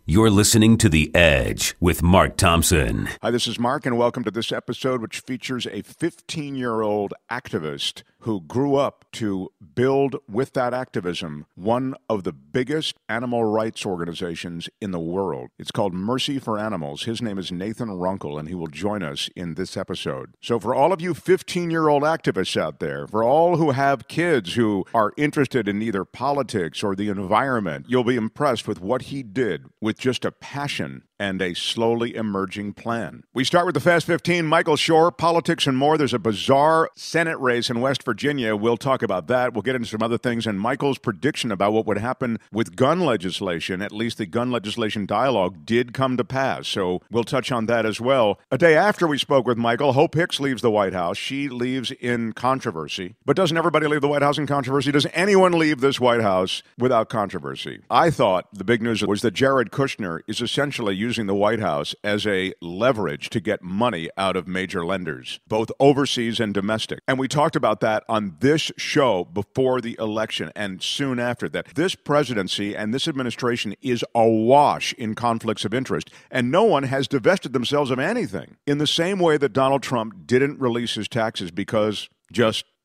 You're listening to The Edge with Mark Thompson. Hi, this is Mark, and welcome to this episode, which features a 15-year-old activist who grew up to build, with that activism, one of the biggest animal rights organizations in the world. It's called Mercy for Animals. His name is Nathan Runkle, and he will join us in this episode. So for all of you 15-year-old activists out there, for all who have kids who are interested in either politics or the environment, you'll be impressed with what he did with just a passion and a slowly emerging plan. We start with the Fast 15, Michael Shure, politics and more. There's a bizarre Senate race in West Virginia. We'll talk about that. We'll get into some other things. And Michael's prediction about what would happen with gun legislation, at least the gun legislation dialogue, did come to pass. So we'll touch on that as well. A day after we spoke with Michael, Hope Hicks leaves the White House. She leaves in controversy. But doesn't everybody leave the White House in controversy? Does anyone leave this White House without controversy? I thought the big news was that Jared Kushner is essentially using the White House as a leverage to get money out of major lenders, both overseas and domestic. And we talked about that on this show before the election and soon after that. This presidency and this administration is awash in conflicts of interest, and no one has divested themselves of anything. In the same way that Donald Trump didn't release his taxes because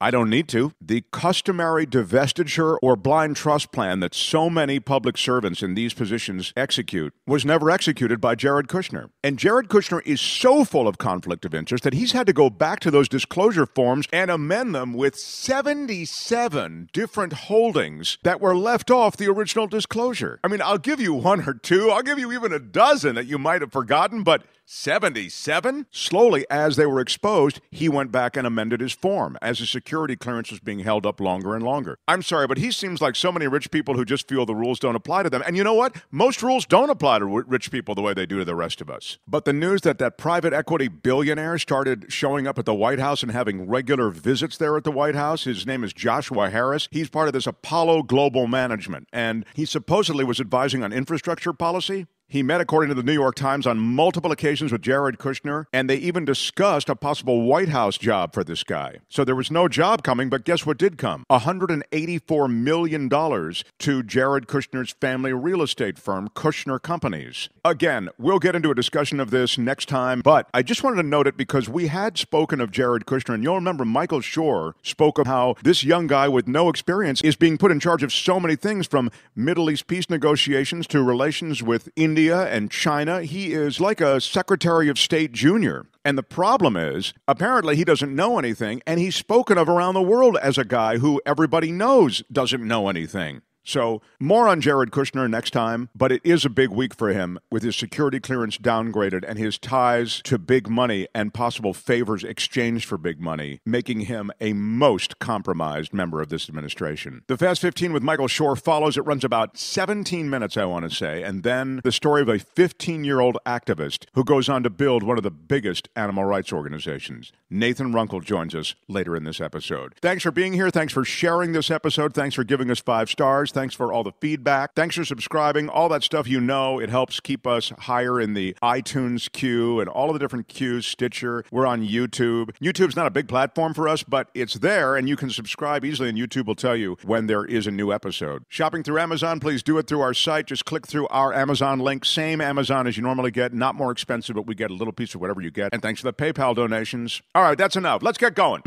I don't need to. The customary divestiture or blind trust plan that so many public servants in these positions execute was never executed by Jared Kushner. And Jared Kushner is so full of conflict of interest that he's had to go back to those disclosure forms and amend them with 77 different holdings that were left off the original disclosure. I mean, I'll give you one or two. I'll give you even a dozen that you might have forgotten, but 77? Slowly, as they were exposed, he went back and amended his form as his security clearance was being held up longer and longer. I'm sorry, but he seems like so many rich people who just feel the rules don't apply to them. And you know what? Most rules don't apply to rich people the way they do to the rest of us. But the news that private equity billionaire started showing up at the White House and having regular visits there at the White House, his name is Joshua Harris. He's part of this Apollo Global Management, and he supposedly was advising on infrastructure policy. He met, according to the New York Times, on multiple occasions with Jared Kushner, and they even discussed a possible White House job for this guy. So there was no job coming, but guess what did come? $184 million to Jared Kushner's family real estate firm, Kushner Companies. Again, we'll get into a discussion of this next time, but I just wanted to note it because we had spoken of Jared Kushner, and you'll remember Michael Shure spoke of how this young guy with no experience is being put in charge of so many things, from Middle East peace negotiations to relations with India and China. He is like a Secretary of State Junior. And the problem is, apparently he doesn't know anything, and he's spoken of around the world as a guy who everybody knows doesn't know anything. So more on Jared Kushner next time, but it is a big week for him with his security clearance downgraded and his ties to big money and possible favors exchanged for big money, making him a most compromised member of this administration. The Fast 15 with Michael Shure follows. It runs about 17 minutes, I want to say, and then the story of a 15-year-old activist who goes on to build one of the biggest animal rights organizations. Nathan Runkle joins us later in this episode. Thanks for being here. Thanks for sharing this episode. Thanks for giving us 5 stars. Thanks for all the feedback. Thanks for subscribing. All that stuff, you know, it helps keep us higher in the iTunes queue and all of the different queues, Stitcher. We're on YouTube. YouTube's not a big platform for us, but it's there, and you can subscribe easily, and YouTube will tell you when there is a new episode. Shopping through Amazon, please do it through our site. Just click through our Amazon link. Same Amazon as you normally get. Not more expensive, but we get a little piece of whatever you get. And thanks for the PayPal donations. All right, that's enough. Let's get going.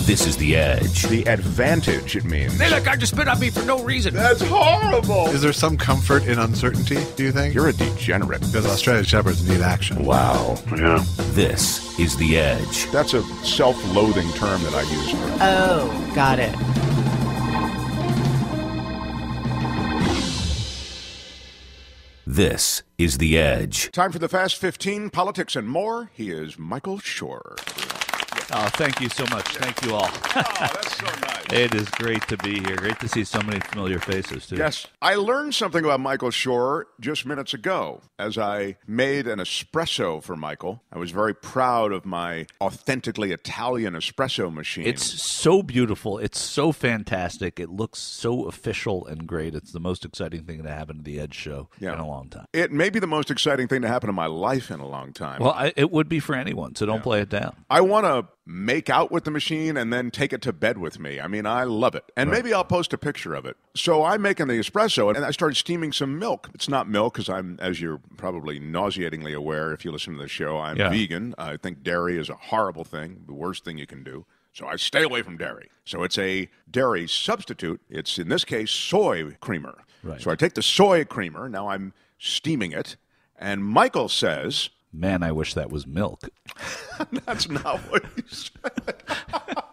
This is The Edge. The advantage, it means. Hey, look, I just spit on me for no reason. That's horrible. Is there some comfort in uncertainty, do you think? You're a degenerate. Because Australian Shepherds need action. Wow. Yeah. This is The Edge. That's a self-loathing term that I use. Oh, got it. This is The Edge. Time for the Fast 15, politics and more. He is Michael Shure. Oh, thank you so much. Thank you all. Oh, that's so nice. It is great to be here. Great to see so many familiar faces, too. Yes. I learned something about Michael Shure just minutes ago as I made an espresso for Michael. I was very proud of my authentically Italian espresso machine. It's so beautiful. It's so fantastic. It looks so official and great. It's the most exciting thing to happen to the Edge show in a long time. It may be the most exciting thing to happen in my life in a long time. Well, it would be for anyone, so don't play it down. I want to make out with the machine and then take it to bed with me. I mean, I love it. And maybe I'll post a picture of it. So I'm making the espresso, and I started steaming some milk. It's not milk because I'm, as you're probably nauseatingly aware if you listen to the show, I'm vegan. I think dairy is a horrible thing, the worst thing you can do. So I stay away from dairy. So it's a dairy substitute. It's, in this case, soy creamer. Right. So I take the soy creamer. Now I'm steaming it. And Michael says... Man, I wish that was milk. That's not what you said.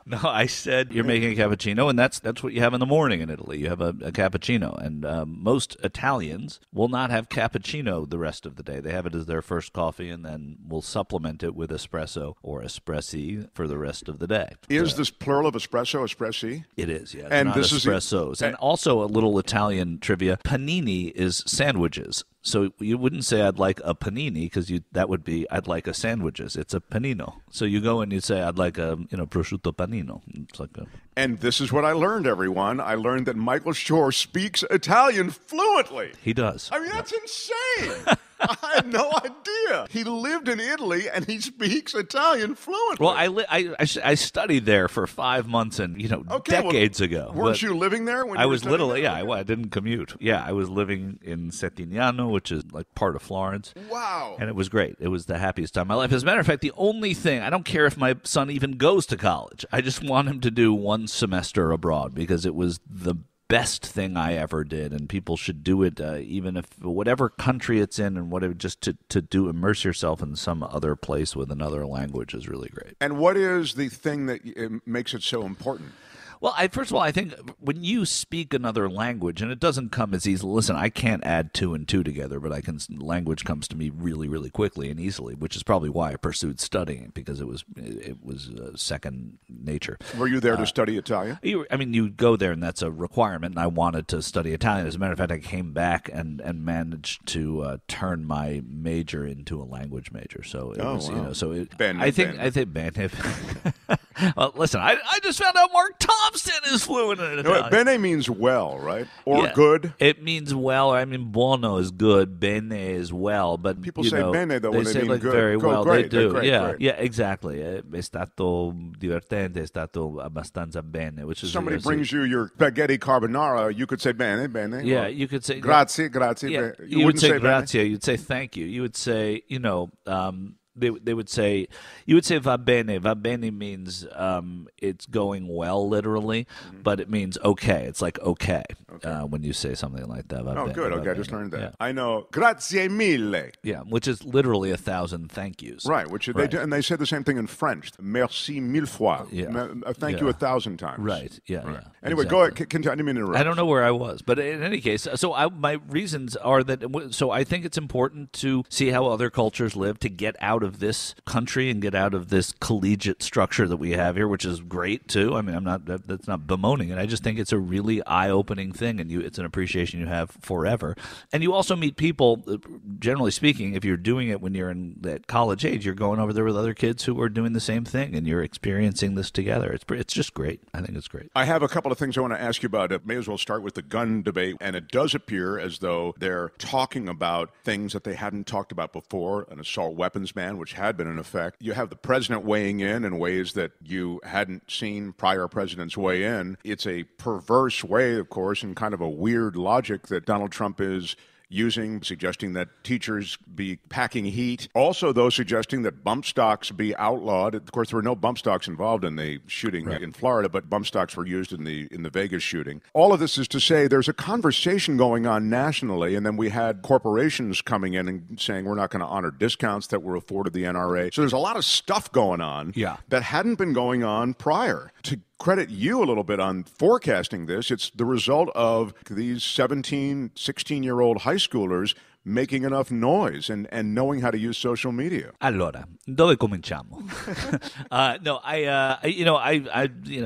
No, I said you're making a cappuccino, and that's what you have in the morning in Italy. You have a cappuccino, and most Italians will not have cappuccino the rest of the day. They have it as their first coffee, and then will supplement it with espresso or espressi for the rest of the day. Is this plural of espresso, espressi? It is, yeah. And not this espressos. is and also a little Italian trivia, panini is sandwiches. So you wouldn't say I'd like a panini because that would be I'd like a sandwiches. It's a panino. So you go and you say I'd like a prosciutto panino. It's like a... And this is what I learned, everyone. I learned that Michael Shure speaks Italian fluently. He does. I mean, that's insane. I had no idea. He lived in Italy and he speaks Italian fluently. Well, I studied there for 5 months and decades ago. Weren't you living there when I you was little? there? Yeah, I didn't commute. Yeah, I was living in Settignano, which is like part of Florence. Wow. And it was great. It was the happiest time of my life. As a matter of fact, the only thing, I don't care if my son even goes to college. I just want him to do one semester abroad because it was the best thing I ever did, and people should do it even if whatever country it's in and whatever, just to immerse yourself in some other place with another language is really great. And what is the thing that makes it so important? Well, first of all, I think when you speak another language, and it doesn't come as easily. Listen, I can't add 2 and 2 together, but language comes to me really, really quickly and easily, which is probably why I pursued studying it, because it was second nature. Were you there to study Italian? You go there, and that's a requirement, and I wanted to study Italian. As a matter of fact, I came back and managed to turn my major into a language major. So it was, wow. I think bene. Well, listen, I just found out Mark Thompson is fluent in Italian. Bene means well, right? Or yeah, good? It means well. I mean, buono is good. Bene is well. But people say bene, though, when they mean like good. Very well. Great, they do. Great, yeah, great. yeah, exactly. È stato divertente, è stato abbastanza bene. Which is somebody brings you your spaghetti carbonara, you could say bene. Yeah, you could say grazie. Yeah, you would say bene? grazie. You'd say thank you. You would say, They would say, you would say va bene. Va bene means it's going well, literally, but it means okay. It's like okay. When you say something like that. Va bene, good. Va Okay, I bene. just learned that. Yeah. I know grazie mille. Yeah, which is literally 1,000 thank yous. Right, they do, and they say the same thing in French. Merci mille fois. Yeah. Thank you 1,000 times. Right. Yeah. Right. Yeah. Anyway, exactly. go ahead. Continue. I didn't mean to interrupt. I don't know where I was, but in any case, so my reasons are that. So I think it's important to see how other cultures live, to get out of this country and get out of this collegiate structure that we have here, which is great too. I mean, that's not bemoaning it. I just think it's a really eye-opening thing, and it's an appreciation you have forever. And you also meet people. Generally speaking, if you're doing it when you're in that college age, you're going over there with other kids who are doing the same thing, and you're experiencing this together. It's just great. I think it's great. I have a couple of things I want to ask you about. May as well start with the gun debate. And it does appear as though they're talking about things that they hadn't talked about before, an assault weapons ban, which had been in effect. You have the president weighing in ways that you hadn't seen prior presidents weigh in. It's a perverse way, of course, and kind of a weird logic that Donald Trump is using, suggesting that teachers be packing heat. Also, though, suggesting that bump stocks be outlawed. Of course, there were no bump stocks involved in the shooting in Florida, but bump stocks were used in the Vegas shooting. All of this is to say there's a conversation going on nationally, and then we had corporations coming in and saying we're not going to honor discounts that were afforded the NRA. So there's a lot of stuff going on that hadn't been going on prior. To credit you a little bit on forecasting this, it's the result of these 17, 16-year-old high schoolers making enough noise and knowing how to use social media. Allora, dove cominciamo?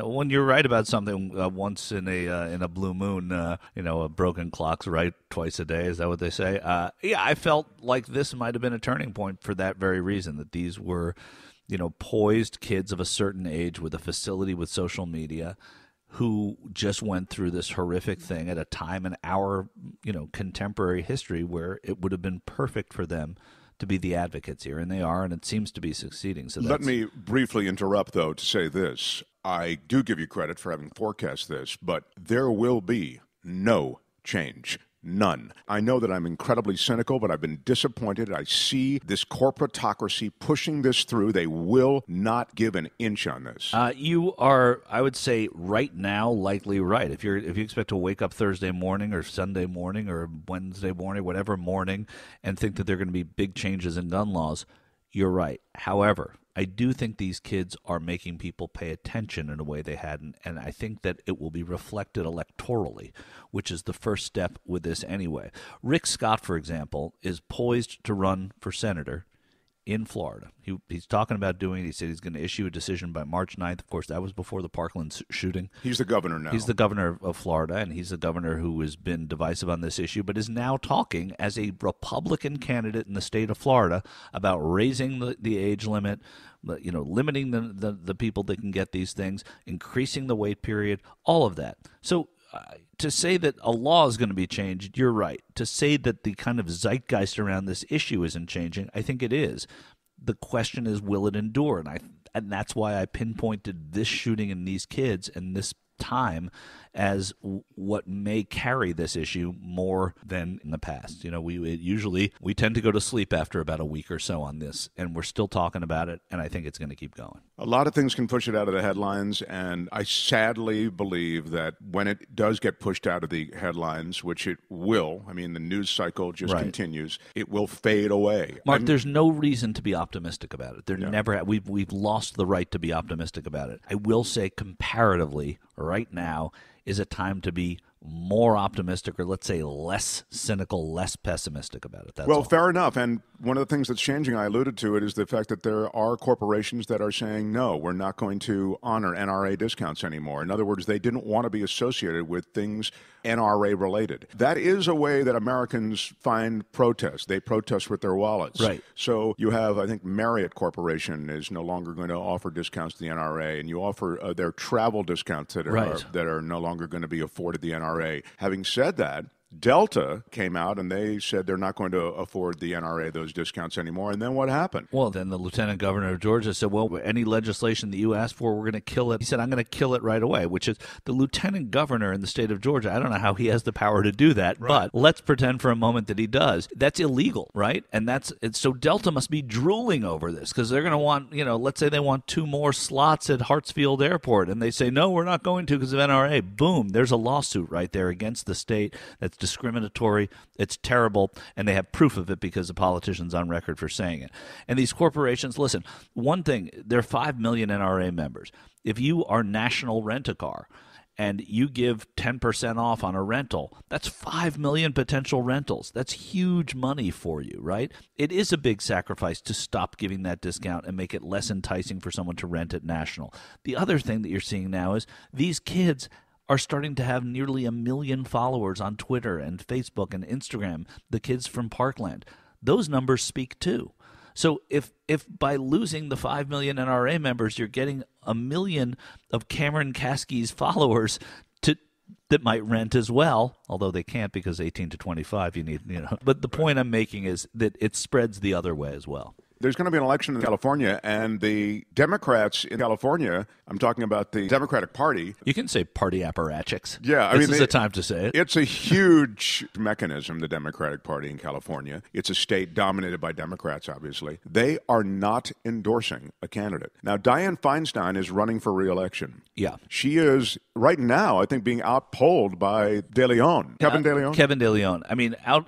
When you're right about something once in a blue moon, a broken clock's right twice a day. Is that what they say? I felt like this might have been a turning point for that very reason, that these were poised kids of a certain age with a facility with social media who just went through this horrific thing at a time in our, contemporary history where it would have been perfect for them to be the advocates here, and they are, and it seems to be succeeding. So let me briefly interrupt, though, to say this. I do give you credit for having forecast this, but there will be no change. None. I know that I'm incredibly cynical, but I've been disappointed. I see this corporatocracy pushing this through. They will not give an inch on this. You are, I would say, right now, likely right. If you expect to wake up Thursday morning or Sunday morning or Wednesday morning, whatever morning, and think that there are going to be big changes in gun laws, you're right. However, I do think these kids are making people pay attention in a way they hadn't, and I think that it will be reflected electorally, which is the first step with this anyway. Rick Scott, for example, is poised to run for senator in Florida. He's talking about doing it. He said he's going to issue a decision by March 9th. Of course, that was before the Parkland shooting. He's the governor now. He's the governor of Florida, and he's the governor who has been divisive on this issue, but is now talking as a Republican candidate in the state of Florida about raising the age limit, limiting the people that can get these things, increasing the wait period, all of that. So to say that a law is going to be changed, you're right. To say that the kind of zeitgeist around this issue isn't changing, I think it is. The question is, will it endure? And that's why I pinpointed this shooting and these kids and this time as what may carry this issue more than in the past. We tend to go to sleep after about a week or so on this, and we're still talking about it, and I think it's going to keep going. A lot of things can push it out of the headlines, and I sadly believe that when it does get pushed out of the headlines, which it will, the news cycle just continues, it will fade away. Mark, there's no reason to be optimistic about it. We've lost the right to be optimistic about it. I will say comparatively, right now is a time to be more optimistic, or let's say less cynical, less pessimistic about it. That's all. Fair enough. And one of the things that's changing, I alluded to it, is the fact that there are corporations that are saying, no, we're not going to honor NRA discounts anymore. In other words, they didn't want to be associated with things NRA related. That is a way that Americans find protest. They protest with their wallets. Right. So you have, I think, Marriott Corporation is no longer going to offer discounts to the NRA, and you offer their travel discounts that are no longer going to be afforded the NRA. Having said that, Delta came out and they said they're not going to afford the NRA those discounts anymore. And then what happened? Well, then the lieutenant governor of Georgia said, well, any legislation that you asked for, we're going to kill it. He said, I'm going to kill it right away, which is the lieutenant governor in the state of Georgia. I don't know how he has the power to do that, but let's pretend for a moment that he does. That's illegal, right? And so Delta must be drooling over this because they're going to want, let's say they want 2 more slots at Hartsfield Airport, and they say, no, we're not going to because of NRA. Boom, there's a lawsuit right there against the state that's discriminatory. It's terrible, and they have proof of it because the politician's on record for saying it. And these corporations, listen, one thing, there are 5 million NRA members. If you are National Rent-A-Car and you give 10% off on a rental, that's 5 million potential rentals. That's huge money for you, right? It is a big sacrifice to stop giving that discount and make it less enticing for someone to rent at National. The other thing that you're seeing now is these kids are starting to have nearly 1 million followers on Twitter and Facebook and Instagram, the kids from Parkland. Those numbers speak too. So if by losing the 5 million NRA members, you're getting 1 million of Cameron Kasky's followers that might rent as well, although they can't because 18 to 25 you need, But the point I'm making is that it spreads the other way as well. There's going to be an election in California, and the Democrats in California, I'm talking about the Democratic Party. You can say party apparatchiks. Yeah. This is the time to say it. It's a huge mechanism, the Democratic Party in California. It's a state dominated by Democrats, obviously. They are not endorsing a candidate. Now, Dianne Feinstein is running for re-election. Yeah. She is, right now, I think, being outpolled by De Leon. Kevin De Leon? Kevin De Leon.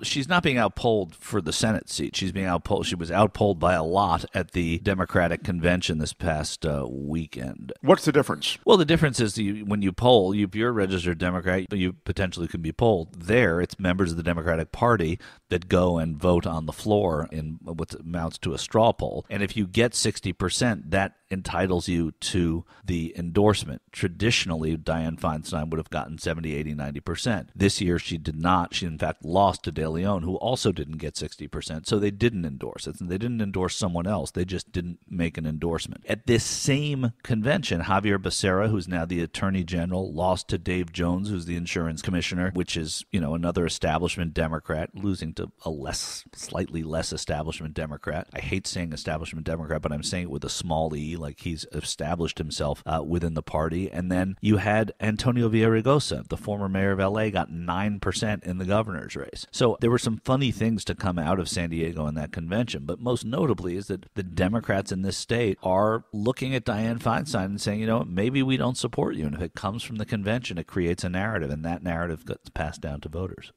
She's not being outpolled for the Senate seat. She's being outpolled. She was outpolled by a lot at the Democratic convention this past weekend. What's the difference? Well, the difference is when you poll, if you're a registered Democrat, you potentially could be polled. There, it's members of the Democratic Party that go and vote on the floor in what amounts to a straw poll. And if you get 60%, that entitles you to the endorsement. Traditionally, Dianne Feinstein would have gotten 70, 80, 90%. This year, she did not. She, in fact, lost to De Leon, who also didn't get 60%. So they didn't endorse it. They didn't endorse someone else. They just didn't make an endorsement. At this same convention, Javier Becerra, who's now the Attorney General, lost to Dave Jones, who's the Insurance Commissioner, which is, another establishment Democrat, losing to a slightly less establishment Democrat. I hate saying establishment Democrat, but I'm saying it with a small e, like he's established himself within the party. And then you had Antonio Villaraigosa, the former mayor of L.A., got 9% in the governor's race. So there were some funny things to come out of San Diego in that convention, but most notably is that the Democrats in this state are looking at Dianne Feinstein and saying, maybe we don't support you. And if it comes from the convention, it creates a narrative, and that narrative gets passed down to voters.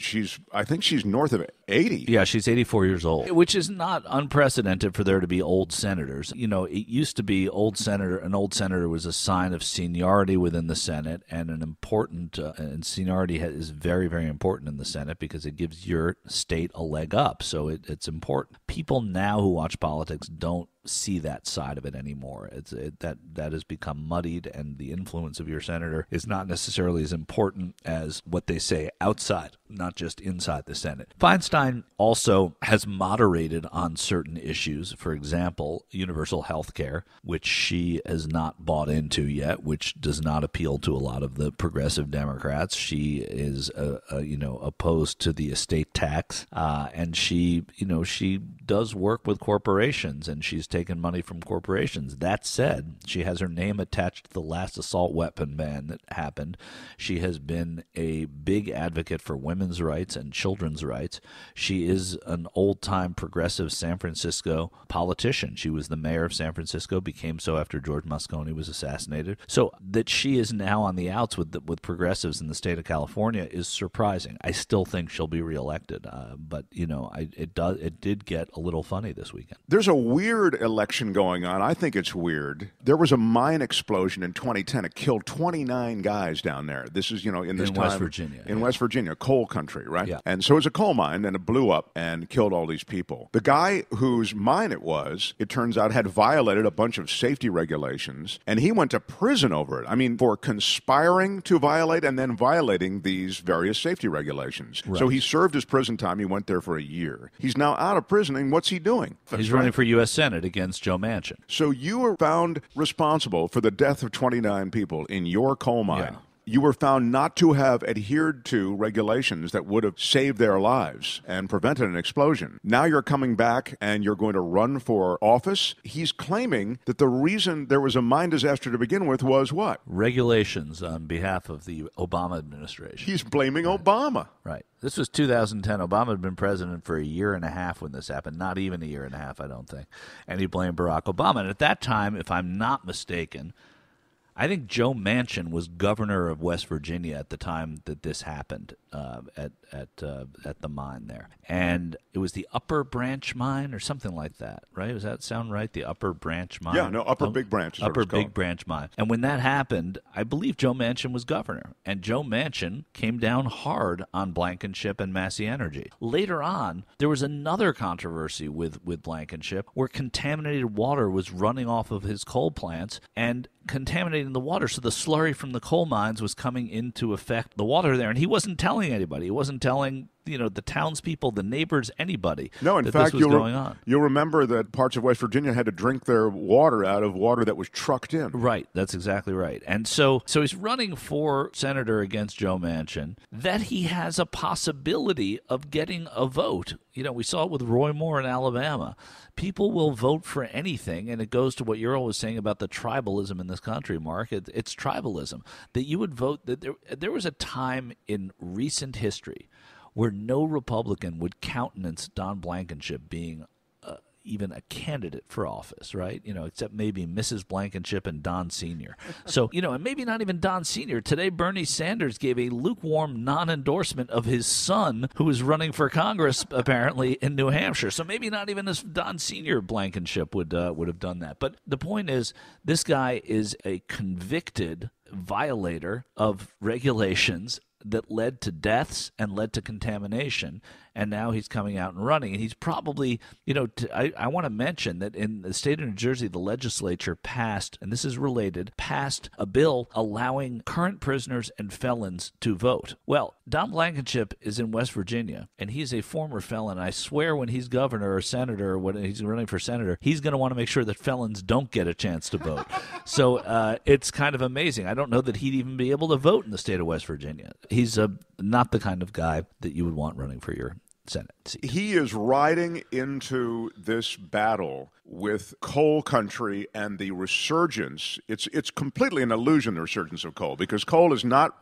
I think she's north of 80. Yeah, she's 84 years old, which is not unprecedented for there to be old senators. It used to be an old senator was a sign of seniority within the Senate, and and seniority is very, very important in the Senate because it gives your state a leg up. So it's important. People now who watch politics don't see that side of it anymore. That has become muddied, and the influence of your senator is not necessarily as important as what they say outside, not just inside the Senate. Feinstein also has moderated on certain issues. For example, universal health care, which she has not bought into yet, which does not appeal to a lot of the progressive Democrats. She is opposed to the estate tax, and she does work with corporations, and she's taken money from corporations. That said, she has her name attached to the last assault weapon ban that happened. She has been a big advocate for women's rights and children's rights. She is an old-time progressive San Francisco politician. She was the mayor of San Francisco, became so after George Moscone was assassinated. So that she is now on the outs with progressives in the state of California is surprising. I still think she'll be reelected, but it did get a little funny this weekend. There's a weird election going on. I think it's weird. There was a mine explosion in 2010. It killed 29 guys down there. This is, in this time. West Virginia. In West Virginia, coal country, right? Yeah. And so it was a coal mine, and it blew up and killed all these people. The guy whose mine it turns out, had violated a bunch of safety regulations, and he went to prison over it. I mean, for conspiring to violate and then violating these various safety regulations. Right. So he served his prison time. He went there for a year. He's now out of prison, and what's he doing? He's running for U.S. Senate against Joe Manchin. So you were found responsible for the death of 29 people in your coal mine. Yeah. You were found not to have adhered to regulations that would have saved their lives and prevented an explosion. Now you're coming back and you're going to run for office. He's claiming that the reason there was a mine disaster to begin with was what? Regulations on behalf of the Obama administration. He's blaming Obama. Right. This was 2010. Obama had been president for a year and a half when this happened. Not even a year and a half, I don't think. And he blamed Barack Obama. And at that time, if I'm not mistaken, I think Joe Manchin was governor of West Virginia at the time that this happened at the mine there, and it was the Upper Branch Mine or something like that, right? Does that sound right? The Upper Branch Mine. Yeah, no, Upper Big Branch. Is Upper Big Branch Mine. And when that happened, I believe Joe Manchin was governor, and Joe Manchin came down hard on Blankenship and Massey Energy. Later on, there was another controversy with Blankenship where contaminated water was running off of his coal plants and contaminating the water, so the slurry from the coal mines was coming in to affect the water there, and he wasn't telling anybody. He wasn't telling the townspeople, the neighbors, anybody. No, in fact, you'll remember that parts of West Virginia had to drink their water out of water that was trucked in. Right, that's exactly right. And so he's running for senator against Joe Manchin. That he has a possibility of getting a vote. We saw it with Roy Moore in Alabama. People will vote for anything, and it goes to what you're always saying about the tribalism in this country, Mark. It's tribalism. That you would vote, that there was a time in recent history where no Republican would countenance Don Blankenship being even a candidate for office, right? Except maybe Mrs. Blankenship and Don Sr. So, and maybe not even Don Sr. Today, Bernie Sanders gave a lukewarm non-endorsement of his son, who is running for Congress, apparently, in New Hampshire. So maybe not even this Don Sr. Blankenship would have done that. But the point is, this guy is a convicted violator of regulations that led to deaths and led to contamination. and now he's coming out and running. And he's probably, I want to mention that in the state of New Jersey, the legislature passed, and this is related, passed a bill allowing current prisoners and felons to vote. Well, Don Blankenship is in West Virginia, and he's a former felon. I swear when he's governor or senator, or when he's running for senator, he's going to want to make sure that felons don't get a chance to vote. So it's kind of amazing. I don't know that he'd even be able to vote in the state of West Virginia. He's not the kind of guy that you would want running for your Senate seat. He is riding into this battle with coal country and the resurgence. It's completely an illusion, the resurgence of coal, because coal is not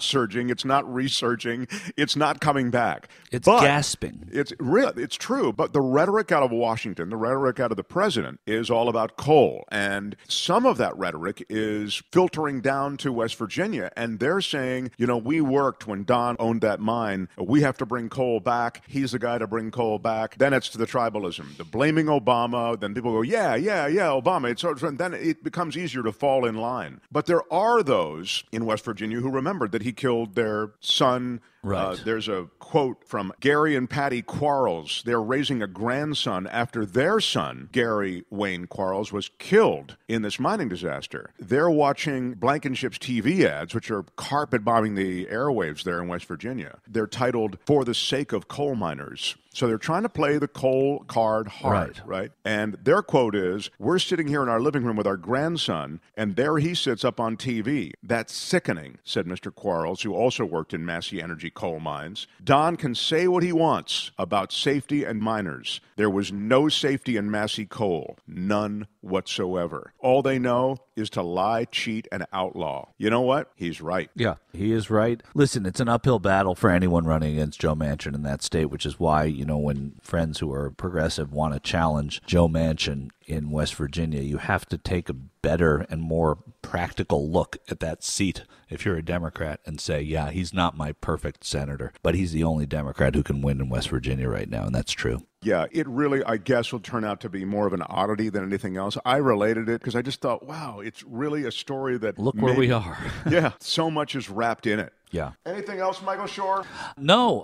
surging, it's not resurging, it's not coming back. It's gasping. It's true, but the rhetoric out of Washington, the rhetoric out of the president is all about coal, and some of that rhetoric is filtering down to West Virginia, and they're saying, we worked when Don owned that mine, we have to bring coal back, he's the guy to bring coal back. Then it's to the tribalism, the blaming Obama. Then people go, yeah, Obama. Then it becomes easier to fall in line. But there are those in West Virginia who remembered that he killed their son. Right. There's a quote from Gary and Patty Quarles. They're raising a grandson after their son, Gary Wayne Quarles, was killed in this mining disaster. They're watching Blankenship's TV ads, which are carpet bombing the airwaves there in West Virginia. They're titled, "For the Sake of Coal Miners." So they're trying to play the coal card hard, right? And their quote is, "We're sitting here in our living room with our grandson, and there he sits up on TV. That's sickening," said Mr. Quarles, who also worked in Massey Energy coal mines. "Don can say what he wants about safety and miners. There was no safety in Massey coal, none whatsoever. All they know is to lie, cheat, and outlaw." You know what? He's right. Yeah, he is right. Listen, it's an uphill battle for anyone running against Joe Manchin in that state, which is why, when friends who are progressive want to challenge Joe Manchin in West Virginia, you have to take a better and more practical look at that seat if you're a Democrat and say, yeah, he's not my perfect senator, but he's the only Democrat who can win in West Virginia right now, and that's true. Yeah, it really, I guess, will turn out to be more of an oddity than anything else. I related it because I just thought, wow, it's really a story that... Look where we are. Yeah, so much is wrapped in it. Yeah. Anything else, Michael Shure? No,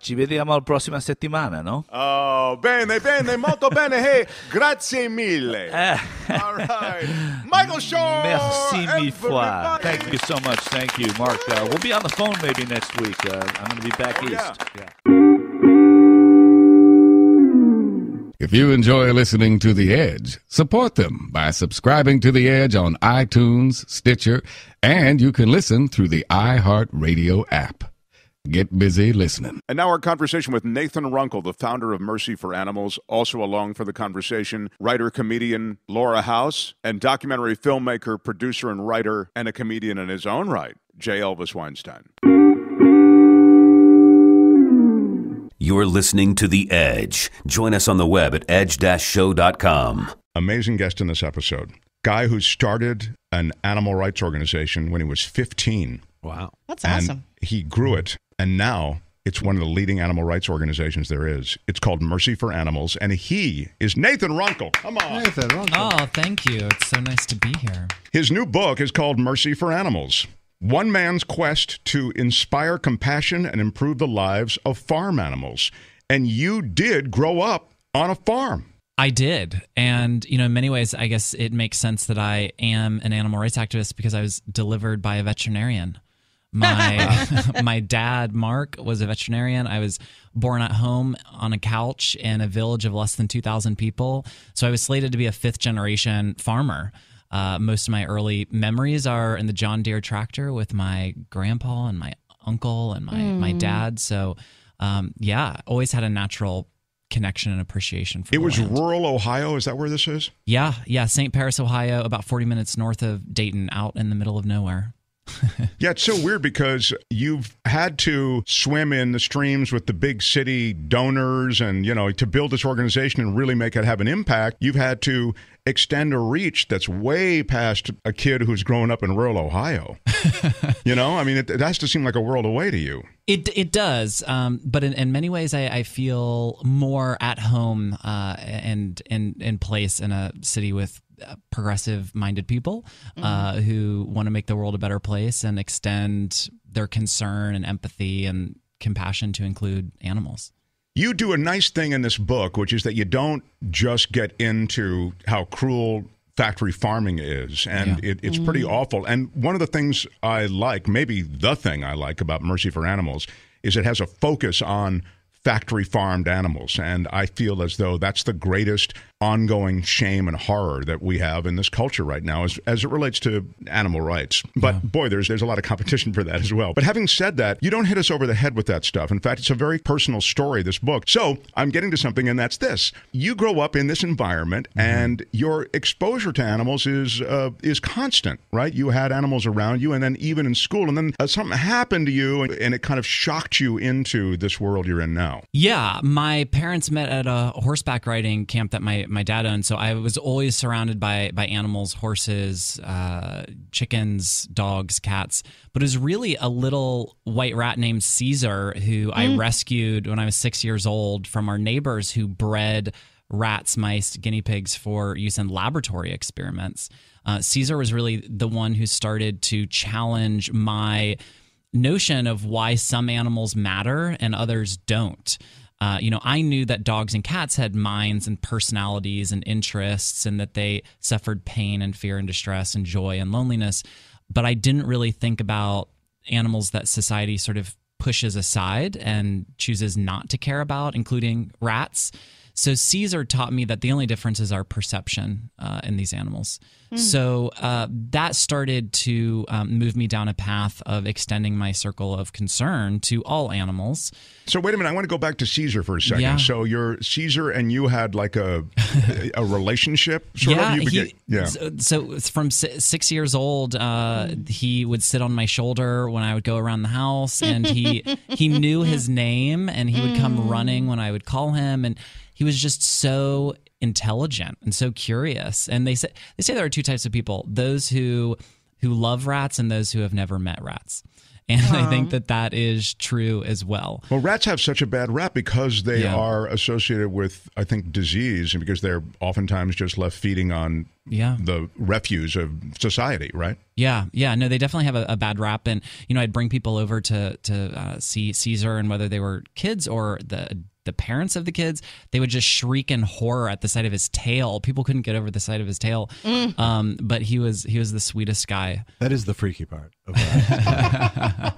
ci vediamo la prossima settimana, no? Oh, bene, molto bene. Hey, grazie mille. All right. Michael Shure! Merci mille fois. Thank you so much. Thank you, Mark. We'll be on the phone maybe next week. I'm going to be back east. Yeah. If you enjoy listening to The Edge, support them by subscribing to The Edge on iTunes, Stitcher, and you can listen through the iHeartRadio app. Get busy listening. And now our conversation with Nathan Runkle, the founder of Mercy for Animals. Also along for the conversation, writer-comedian Laura House, and documentary filmmaker, producer, and writer, and a comedian in his own right, J. Elvis Weinstein. You're listening to The Edge. Join us on the web at edge-show.com. Amazing guest in this episode. Guy who started an animal rights organization when he was 15. Wow. That's awesome. He grew it, and now it's one of the leading animal rights organizations there is. It's called Mercy for Animals, and he is Nathan Runkle. Come on. Nathan Runkle. Oh, thank you. It's so nice to be here. His new book is called Mercy for Animals. One man's quest to inspire compassion and improve the lives of farm animals. And you did grow up on a farm. I did. And, in many ways, I guess it makes sense that I am an animal rights activist because I was delivered by a veterinarian. My dad, Mark, was a veterinarian. I was born at home on a couch in a village of less than 2,000 people. So I was slated to be a fifth-generation farmer. Most of my early memories are in the John Deere tractor with my grandpa and my uncle and my dad. So, always had a natural connection and appreciation for it. The was land. Rural Ohio. Is that where this is? Yeah. St. Paris, Ohio, about 40 minutes north of Dayton, out in the middle of nowhere. Yeah, it's so weird because you've had to swim in the streams with the big city donors and, to build this organization and really make it have an impact, you've had to extend a reach that's way past a kid who's growing up in rural Ohio. It has to seem like a world away to you. It does, but in many ways, I feel more at home and in place in a city with progressive-minded people who want to make the world a better place and extend their concern and empathy and compassion to include animals. You do a nice thing in this book, which is that you don't just get into how cruel factory farming is, and it's pretty awful. And one of the things I like, maybe the thing I like about Mercy for Animals, is it has a focus on factory farmed animals. And I feel as though that's the greatest ongoing shame and horror that we have in this culture right now as it relates to animal rights. But boy, there's a lot of competition for that as well. But having said that, you don't hit us over the head with that stuff. In fact, it's a very personal story, this book. So I'm getting to something, and that's this. You grow up in this environment, and your exposure to animals is constant, right? You had animals around you, and then even in school, and then something happened to you, and it kind of shocked you into this world you're in now. Yeah, my parents met at a horseback riding camp that my dad owned, so I was always surrounded by animals, horses, chickens, dogs, cats. But it was really a little white rat named Caesar who I rescued when I was 6 years old from our neighbors who bred rats, mice, guinea pigs for use in laboratory experiments. Caesar was really the one who started to challenge my notion of why some animals matter and others don't. I knew that dogs and cats had minds and personalities and interests, and that they suffered pain and fear and distress and joy and loneliness. But I didn't really think about animals that society sort of pushes aside and chooses not to care about, including rats. So Caesar taught me that the only difference is our perception in these animals. So that started to move me down a path of extending my circle of concern to all animals. So wait a minute, I want to go back to Caesar for a second. Yeah. So you're Caesar, and you had like a relationship, sort of? So from 6 years old, he would sit on my shoulder when I would go around the house, and he knew his name, and he would come running when I would call him, and he was just so intelligent and so curious. And they say there are two types of people: those who love rats and those who have never met rats. And I think that is true as well. Well, rats have such a bad rap because they are associated with, I think, disease, and because they're oftentimes just left feeding on the refuse of society, right? Yeah. No, they definitely have a bad rap. And, I'd bring people over to see Caesar, and whether they were kids or the parents of the kids, they would just shriek in horror at the sight of his tail. People couldn't get over the sight of his tail. But he was the sweetest guy. That is the freaky part of that.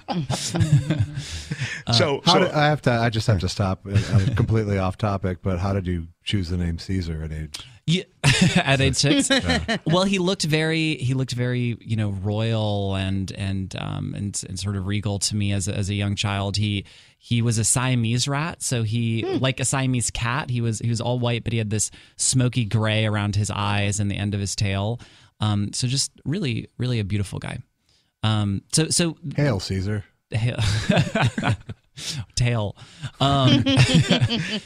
I just have to stop. Completely off topic, but how did you choose the name Caesar at age? Yeah, at age 6. Well, he looked very, royal and sort of regal to me as a young child. He was a Siamese rat, so like a Siamese cat. He was all white, but he had this smoky gray around his eyes and the end of his tail. So just really, really a beautiful guy. So Hail Caesar. Tail.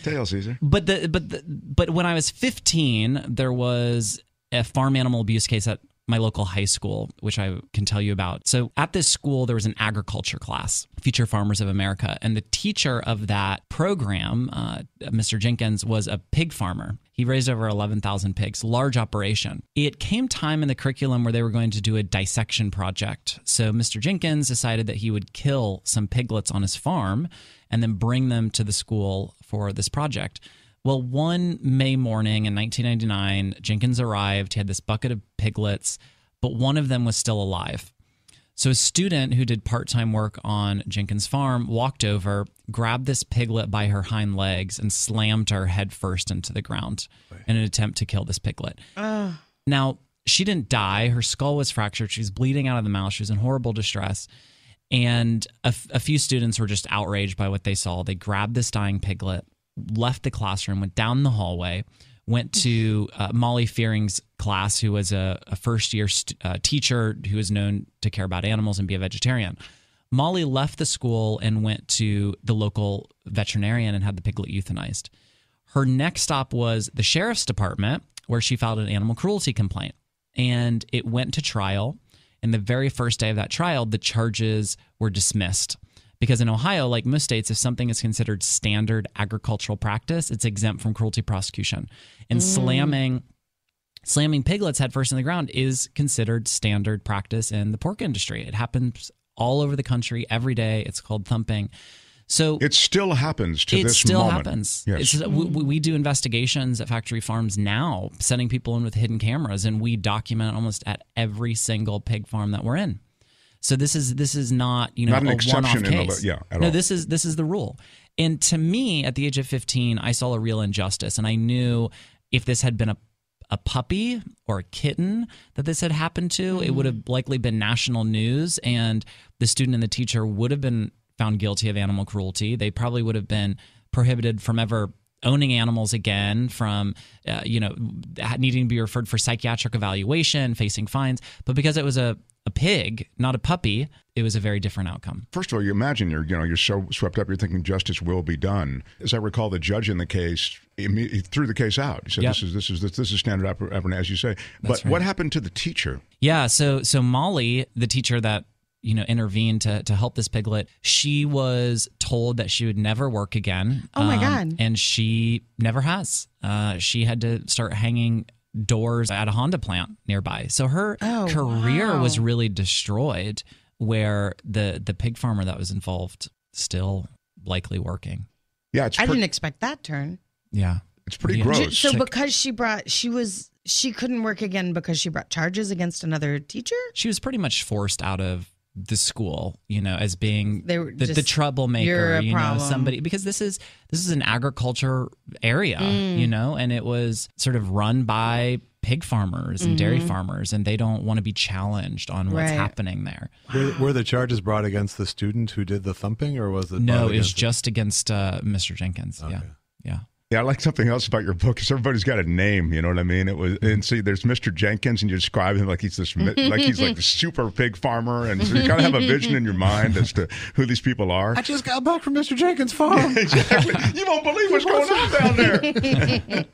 Tail Caesar. But when I was 15, there was a farm animal abuse case at my local high school, which I can tell you about. So at this school, there was an agriculture class, Future Farmers of America. And the teacher of that program, Mr. Jenkins, was a pig farmer. He raised over 11,000 pigs, large operation. It came time in the curriculum where they were going to do a dissection project. So Mr. Jenkins decided that he would kill some piglets on his farm and then bring them to the school for this project. Well, one May morning in 1999, Jenkins arrived. He had this bucket of piglets, but one of them was still alive. So a student who did part-time work on Jenkins' farm walked over, grabbed this piglet by her hind legs, and slammed her head first into the ground in an attempt to kill this piglet. Now, she didn't die. Her skull was fractured. She was bleeding out of the mouth. She was in horrible distress. And a few students were just outraged by what they saw. They grabbed this dying piglet, left the classroom, went down the hallway, went to Molly Fearing's class, who was a first-year teacher who was known to care about animals and be a vegetarian. Molly left the school and went to the local veterinarian and had the piglet euthanized. Her next stop was the sheriff's department, where she filed an animal cruelty complaint. And it went to trial. And the very first day of that trial, the charges were dismissed. Because in Ohio, like most states, if something is considered standard agricultural practice, it's exempt from cruelty prosecution. And slamming piglets head first in the ground is considered standard practice in the pork industry. It happens all over the country every day. It's called thumping. So it still happens to this still moment. happens. Yes. We do investigations at factory farms now, sending people in with hidden cameras, and we document almost at every single pig farm that we're in. So this is not not an a exception one-off case. at all. This is the rule. And to me, at the age of 15, I saw a real injustice, and I knew if this had been a puppy or a kitten that this had happened to, it would have likely been national news, and the student and the teacher would have been found guilty of animal cruelty. They probably would have been prohibited from ever owning animals again, from needing to be referred for psychiatric evaluation, facing fines. But because it was a pig, not a puppy, it was a very different outcome. First of all, you imagine you're so swept up, you're thinking justice will be done. As I recall, the judge in the case, he threw the case out. He said, Yep. this is standard operating, as you say. That's But right. what happened to the teacher? Yeah, so Molly, the teacher that intervened to help this piglet, she was told that she would never work again. Oh my God. And she never has. She had to start hanging doors at a Honda plant nearby. So her career was really destroyed, where the pig farmer that was involved still likely working. Yeah, I didn't expect that turn. Yeah. It's pretty Yeah. gross. So because she couldn't work again because she brought charges against another teacher? She was pretty much forced out of the school, as being They were the just, troublemaker, "You're a problem." somebody, because this is an agriculture area, and it was sort of run by pig farmers and dairy farmers, and they don't want to be challenged on what's Right. happening there. Were the charges brought against the student who did the thumping, or was it? No, brought it was against just against Mr. Jenkins. Okay. Yeah. Yeah, I like something else about your book, because everybody's got a name, you know what I mean? It was, and see, there's Mr. Jenkins, and you describe him like he's like the super pig farmer, and so you kind of have a vision in your mind as to who these people are. I just got back from Mr. Jenkins' farm. Exactly. You won't believe what's going on down there.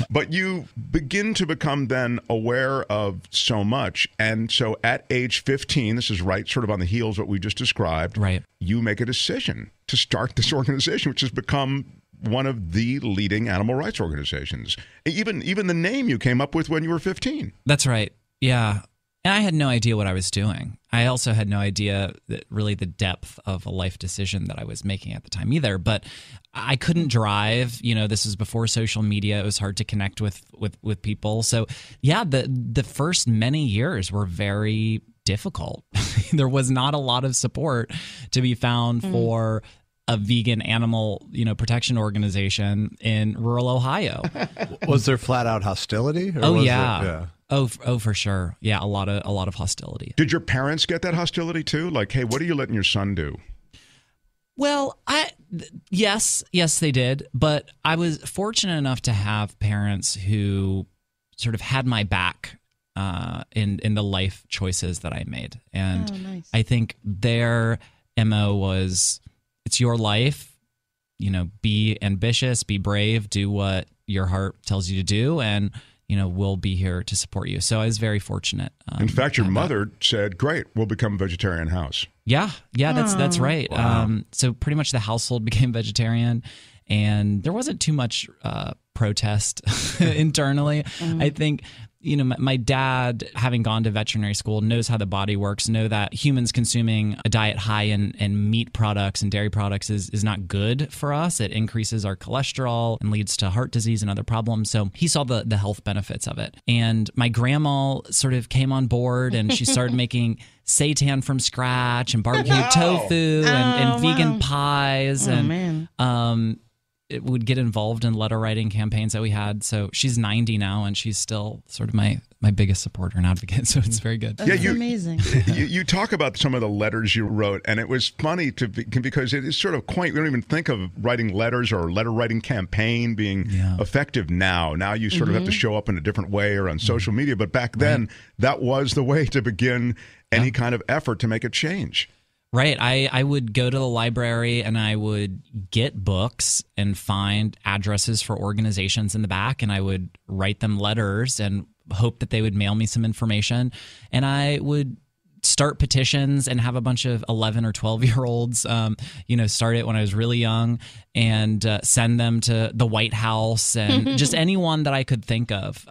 But you begin to become then aware of so much, and so at age 15, this is right sort of on the heels of what we just described, Right. you make a decision to start this organization, which has become one of the leading animal rights organizations. Even the name you came up with when you were 15. That's right. Yeah. And I had no idea what I was doing. I also had no idea that really the depth of a life decision that I was making at the time either. But I couldn't drive. This was before social media. It was hard to connect with people. So yeah, the first many years were very difficult. There was not a lot of support to be found for a vegan animal, protection organization in rural Ohio. Was there flat out hostility? Or Oh was yeah. it- yeah. Oh, for sure. Yeah, a lot of hostility. Did your parents get that hostility too? Like, hey, what are you letting your son do? Well, yes, they did. But I was fortunate enough to have parents who sort of had my back in the life choices that I made, and nice. I think their MO was, it's your life. Be ambitious, be brave, do what your heart tells you to do, and we'll be here to support you. So I was very fortunate. In fact, your mother said, "Great, we'll become a vegetarian house." Yeah, that's right. So pretty much the household became vegetarian, and there wasn't too much protest internally. I think my dad, having gone to veterinary school, knows how the body works, know that humans consuming a diet high in meat products and dairy products is not good for us. It increases our cholesterol and leads to heart disease and other problems. So he saw the health benefits of it. And my grandma sort of came on board, and she started making seitan from scratch and barbecue tofu and vegan pies. And it would get involved in letter writing campaigns that we had. So she's 90 now, and she's still sort of my biggest supporter and advocate. So it's very good. That's amazing. You talk about some of the letters you wrote, and it was funny because it is sort of quaint. We don't even think of writing letters or letter writing campaign being effective now. Now you sort of have to show up in a different way or on social media. But back then, that was the way to begin any kind of effort to make a change. Right. I would go to the library and I would get books and find addresses for organizations in the back, and I would write them letters and hope that they would mail me some information. And I would start petitions and have a bunch of 11 or 12-year-olds, start it when I was really young, and send them to the White House and just anyone that I could think of.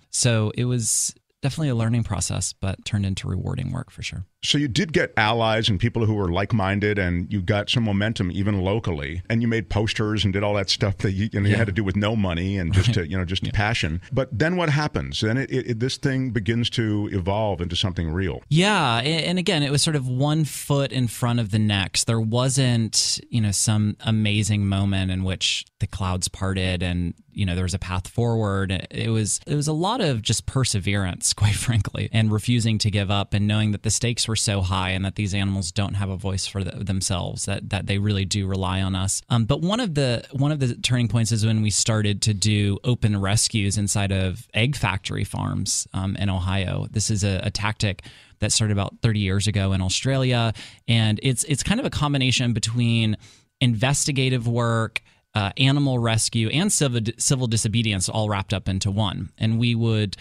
So it was definitely a learning process, but turned into rewarding work for sure. So you did get allies and people who were like-minded, and you got some momentum even locally, and you made posters and did all that stuff that you had to do with no money and just to passion. But then what happens? Then this thing begins to evolve into something real. Yeah, and again, it was sort of one foot in front of the next. There wasn't, some amazing moment in which the clouds parted and there was a path forward. It was a lot of just perseverance, quite frankly, and refusing to give up and knowing that the stakes were so high and that these animals don't have a voice for themselves, that they really do rely on us. But one of the turning points is when we started to do open rescues inside of egg factory farms in Ohio. This is a tactic that started about 30 years ago in Australia, and it's kind of a combination between investigative work, animal rescue, and civil disobedience all wrapped up into one. And we would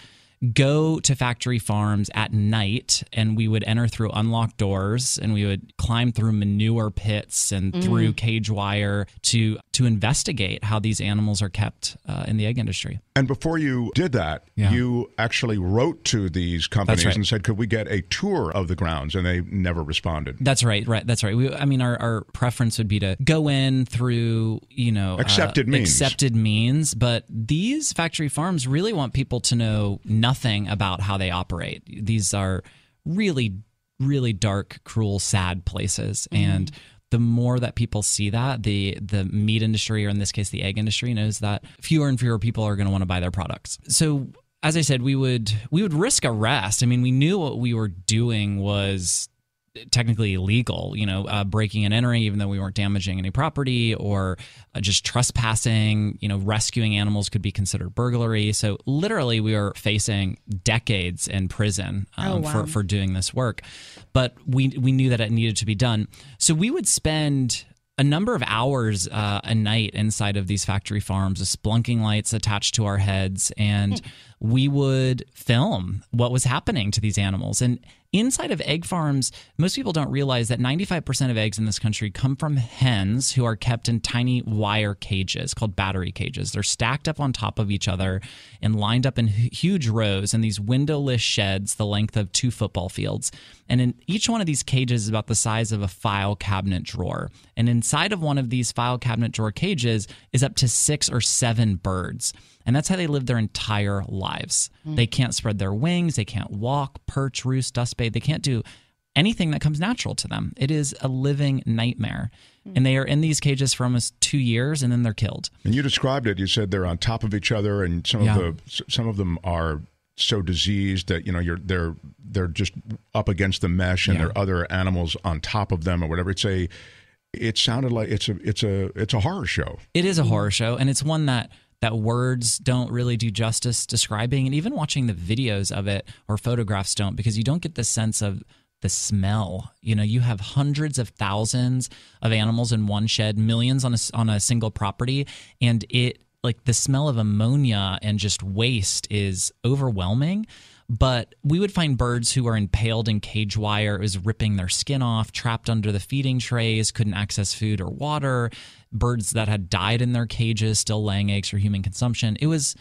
go to factory farms at night, and we would enter through unlocked doors, and we would climb through manure pits and through cage wire to investigate how these animals are kept in the egg industry. And before you did that, you actually wrote to these companies and said, could we get a tour of the grounds? And they never responded. That's right. That's right. Our preference would be to go in through, accepted means. But these factory farms really want people to know nothing about how they operate. These are really, really dark, cruel, sad places. And the more that people see that, the meat industry, or in this case, the egg industry, knows that fewer and fewer people are going to want to buy their products. So, as I said, we would risk arrest. I mean, we knew what we were doing was technically illegal, breaking and entering, even though we weren't damaging any property, or just trespassing, rescuing animals could be considered burglary. So literally we were facing decades in prison for doing this work. But we knew that it needed to be done. So we would spend a number of hours a night inside of these factory farms with splunking lights attached to our heads, and we would film what was happening to these animals. And inside of egg farms, most people don't realize that 95% of eggs in this country come from hens who are kept in tiny wire cages called battery cages. They're stacked up on top of each other and lined up in huge rows in these windowless sheds the length of 2 football fields. And in each one of these cages is about the size of a file cabinet drawer. And inside of one of these file cabinet drawer cages is up to 6 or 7 birds. And that's how they live their entire lives. They can't spread their wings. They can't walk, perch, roost, dust bathe. They can't do anything that comes natural to them. It is a living nightmare. And they are in these cages for almost 2 years, and then they're killed. And you described it. You said they're on top of each other, and some of them are so diseased that they're just up against the mesh, and there are other animals on top of them or whatever. It sounded like it's a horror show. It is a horror show, and it's one that words don't really do justice describing, and even watching the videos of it or photographs don't, because you don't get the sense of the smell. You have hundreds of thousands of animals in one shed, millions on a single property, and the smell of ammonia and just waste is overwhelming. But we would find birds who are impaled in cage wire. It was ripping their skin off, trapped under the feeding trays, couldn't access food or water. Birds that had died in their cages, still laying eggs for human consumption. It was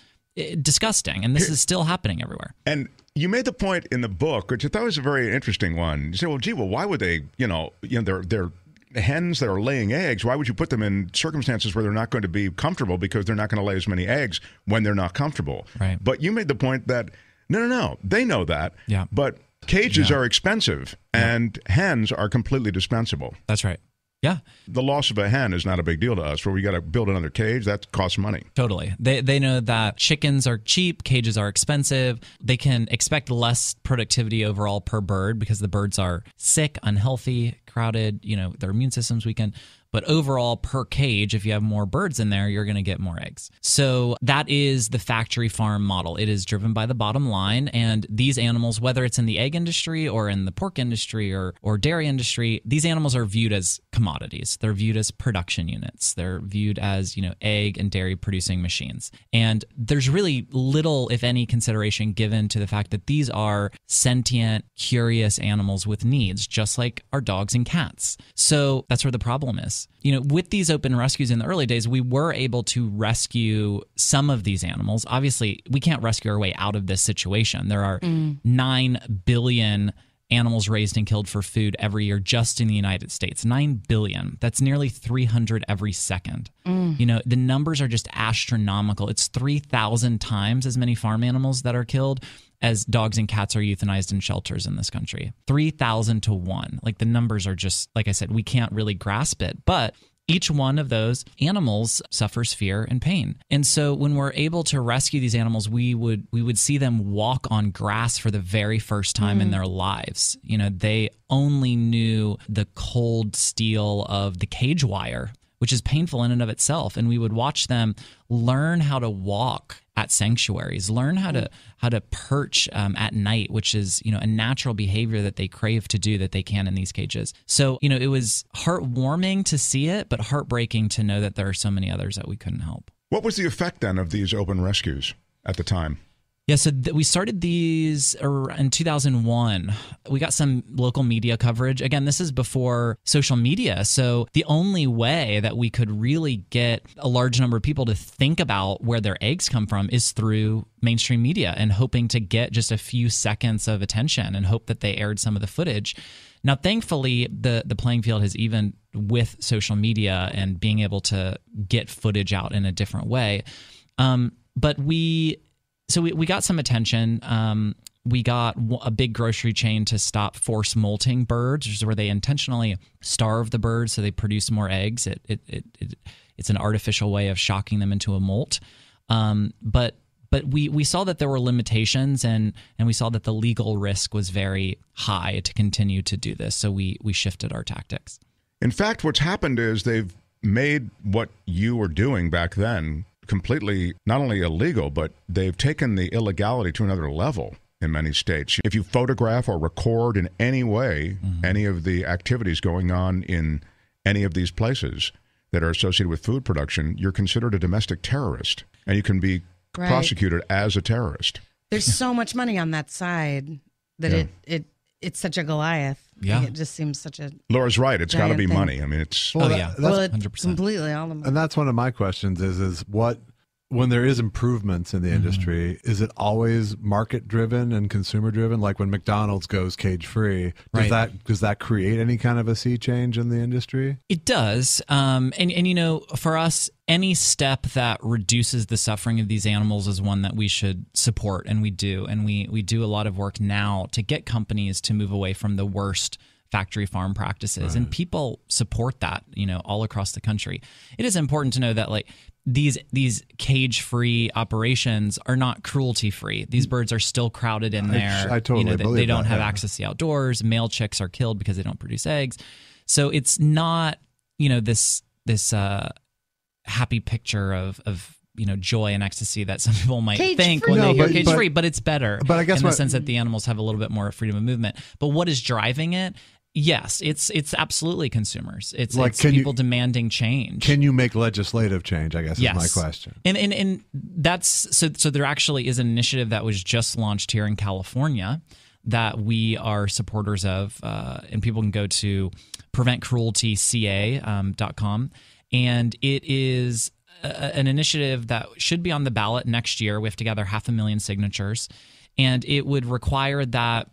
disgusting, and this is still happening everywhere. And you made the point in the book, which I thought was a very interesting one. You say, well, why would they, they're hens that are laying eggs, why would you put them in circumstances where they're not going to be comfortable because they're not going to lay as many eggs when they're not comfortable? Right. But you made the point that no, they know that. Yeah. But cages are expensive, and hens are completely dispensable. That's right. Yeah. The loss of a hen is not a big deal to us, where we got to build another cage. That costs money. Totally. They know that chickens are cheap, cages are expensive. They can expect less productivity overall per bird because the birds are sick, unhealthy, crowded, their immune system's weakened. But overall, per cage, if you have more birds in there, you're going to get more eggs. So that is the factory farm model. It is driven by the bottom line. And these animals, whether it's in the egg industry or in the pork industry or dairy industry, these animals are viewed as commodities. They're viewed as production units. They're viewed as, egg and dairy producing machines. And there's really little, if any, consideration given to the fact that these are sentient, curious animals with needs, just like our dogs and cats. So that's where the problem is. With these open rescues in the early days, we were able to rescue some of these animals. Obviously, we can't rescue our way out of this situation. There are 9 billion animals raised and killed for food every year just in the United States. 9 billion. That's nearly 300 every second. You know, the numbers are just astronomical. It's 3,000 times as many farm animals that are killed as dogs and cats are euthanized in shelters in this country. 3,000 to 1. Like, the numbers are just, like I said, we can't really grasp it. But each one of those animals suffers fear and pain. And so when we're able to rescue these animals, we would see them walk on grass for the very first time in their lives. You know, they only knew the cold steel of the cage wire, which is painful in and of itself. And we would watch them learn how to walk at sanctuaries, learn how to perch at night, which is, you know, a natural behavior that they crave to do that they can in these cages. So, you know, it was heartwarming to see it, but heartbreaking to know that there are so many others that we couldn't help. What was the effect then of these open rescues at the time? Yeah, so we started these in 2001. We got some local media coverage. Again, this is before social media. So the only way that we could really get a large number of people to think about where their eggs come from is through mainstream media and hoping to get just a few seconds of attention and hope that they aired some of the footage. Now, thankfully, the playing field has evened with social media and being able to get footage out in a different way. But we got some attention. We got a big grocery chain to stop forced molting birds, which is where they intentionally starve the birds so they produce more eggs. It's an artificial way of shocking them into a molt. But we saw that there were limitations, and we saw that the legal risk was very high to continue to do this. So we shifted our tactics. In fact, what's happened is they've made what you were doing back then completely not only illegal, but they've taken the illegality to another level in many states. If you photograph or record in any way any of the activities going on in any of these places that are associated with food production, you're considered a domestic terrorist, and you can be prosecuted as a terrorist. There's so much money on that side that it's such a Goliath. Yeah. It just seems such a Laura's right. It's got to be thing. money. I mean, it's... Well, yeah. that's it's 100%. completely all the money. And that's one of my questions is what, when there is improvements in the industry, is it always market driven and consumer driven? Like when McDonald's goes cage free, does that create any kind of a sea change in the industry? It does. And you know, for us, any step that reduces the suffering of these animals is one that we should support, and we do. And we do a lot of work now to get companies to move away from the worst factory farm practices, and people support that, you know, all across the country. It is important to know that, like, these cage-free operations are not cruelty-free. These birds are still crowded in there. I totally believe they don't that, have yeah. access to the outdoors. Male chicks are killed because they don't produce eggs. So it's not, you know, this happy picture of you know, joy and ecstasy that some people might think when they hear cage-free, but it's better. But I guess in the sense that the animals have a little bit more freedom of movement. But what is driving it? Yes, it's absolutely consumers. It's people demanding change. Can you make legislative change, I guess, yes. is my question. And that's so there actually is an initiative that was just launched here in California that we are supporters of, and people can go to preventcrueltyca.com, and it is an initiative that should be on the ballot next year. We have to gather 500,000 signatures, and it would require that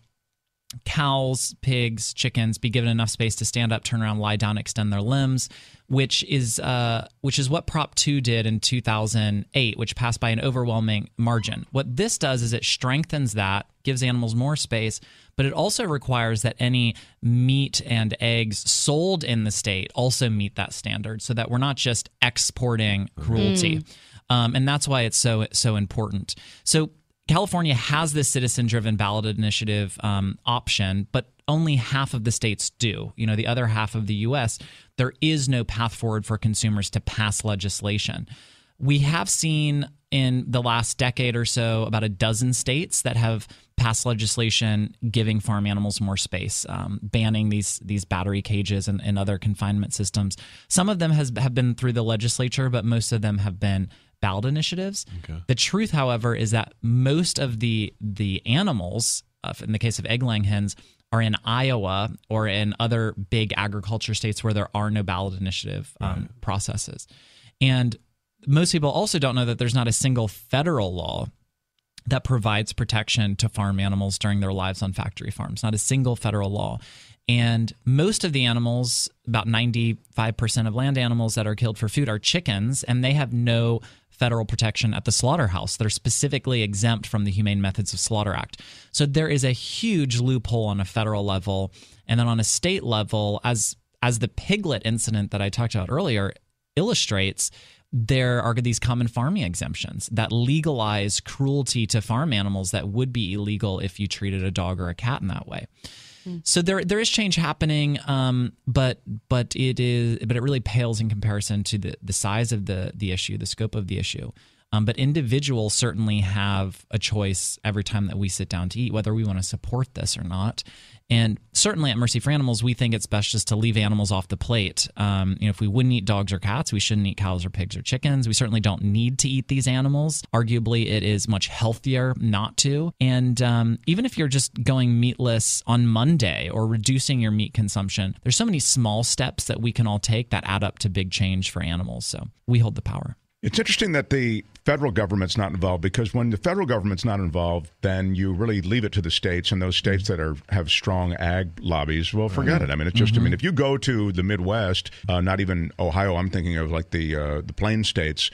cows, pigs, chickens be given enough space to stand up, turn around, lie down, extend their limbs, which is what Prop 2 did in 2008, which passed by an overwhelming margin. What this does is it strengthens that, gives animals more space, but it also requires that any meat and eggs sold in the state also meet that standard, so that we're not just exporting cruelty. And that's why it's so important. So California has this citizen-driven ballot initiative option, but only half of the states do. You know, the other half of the U.S., there is no path forward for consumers to pass legislation. We have seen in the last decade or so about a dozen states that have passed legislation giving farm animals more space, banning these battery cages and other confinement systems. Some of them have been through the legislature, but most of them have been ballot initiatives. Okay. The truth, however, is that most of the animals, in the case of egg-laying hens, are in Iowa or in other big agriculture states where there are no ballot initiative processes. And most people also don't know that there's not a single federal law that provides protection to farm animals during their lives on factory farms, not a single federal law. And most of the animals, about 95% of land animals that are killed for food, are chickens, and they have no federal protection at the slaughterhouse. They're specifically exempt from the Humane Methods of Slaughter Act. So there is a huge loophole on a federal level. And then on a state level, as the piglet incident that I talked about earlier illustrates, there are these common farming exemptions that legalize cruelty to farm animals that would be illegal if you treated a dog or a cat in that way. So there is change happening, but it really pales in comparison to the size of the issue, the scope of the issue. But individuals certainly have a choice every time that we sit down to eat, whether we want to support this or not. And certainly at Mercy for Animals, we think it's best just to leave animals off the plate. If we wouldn't eat dogs or cats, we shouldn't eat cows or pigs or chickens. We certainly don't need to eat these animals. Arguably, it is much healthier not to. And even if you're just going meatless on Monday or reducing your meat consumption, there's so many small steps that we can all take that add up to big change for animals. So we hold the power. It's interesting that the federal government's not involved, because when the federal government's not involved, then you really leave it to the states, and those states that have strong ag lobbies, well, forget it. I mean, it's just, if you go to the Midwest, not even Ohio, I'm thinking of like the plain states,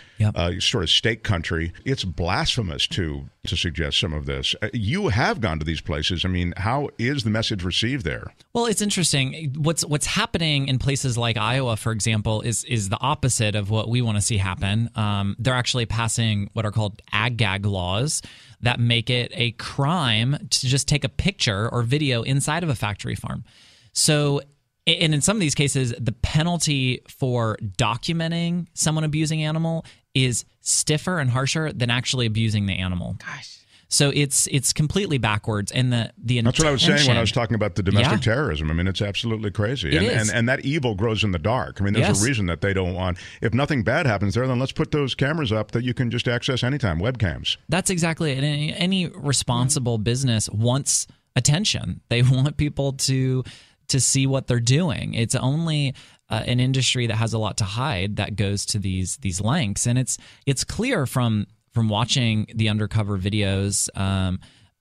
sort of state country, it's blasphemous to suggest some of this. You have gone to these places. I mean, how is the message received there? Well, it's interesting. What's happening in places like Iowa, for example, is the opposite of what we want to see happen. They're actually passing what are called ag-gag laws that make it a crime to just take a picture or video inside of a factory farm. So, and in some of these cases, the penalty for documenting someone abusing an animal is stiffer and harsher than actually abusing the animal. Gosh. So it's completely backwards, and the That's what I was saying when I was talking about the domestic terrorism. I mean, it's absolutely crazy, and that evil grows in the dark. I mean, there's a reason that they don't want. If nothing bad happens there, then let's put those cameras up that you can just access anytime, webcams. That's exactly it. And any responsible business wants attention. They want people to see what they're doing. It's only an industry that has a lot to hide that goes to these lengths, and it's clear from watching the undercover videos,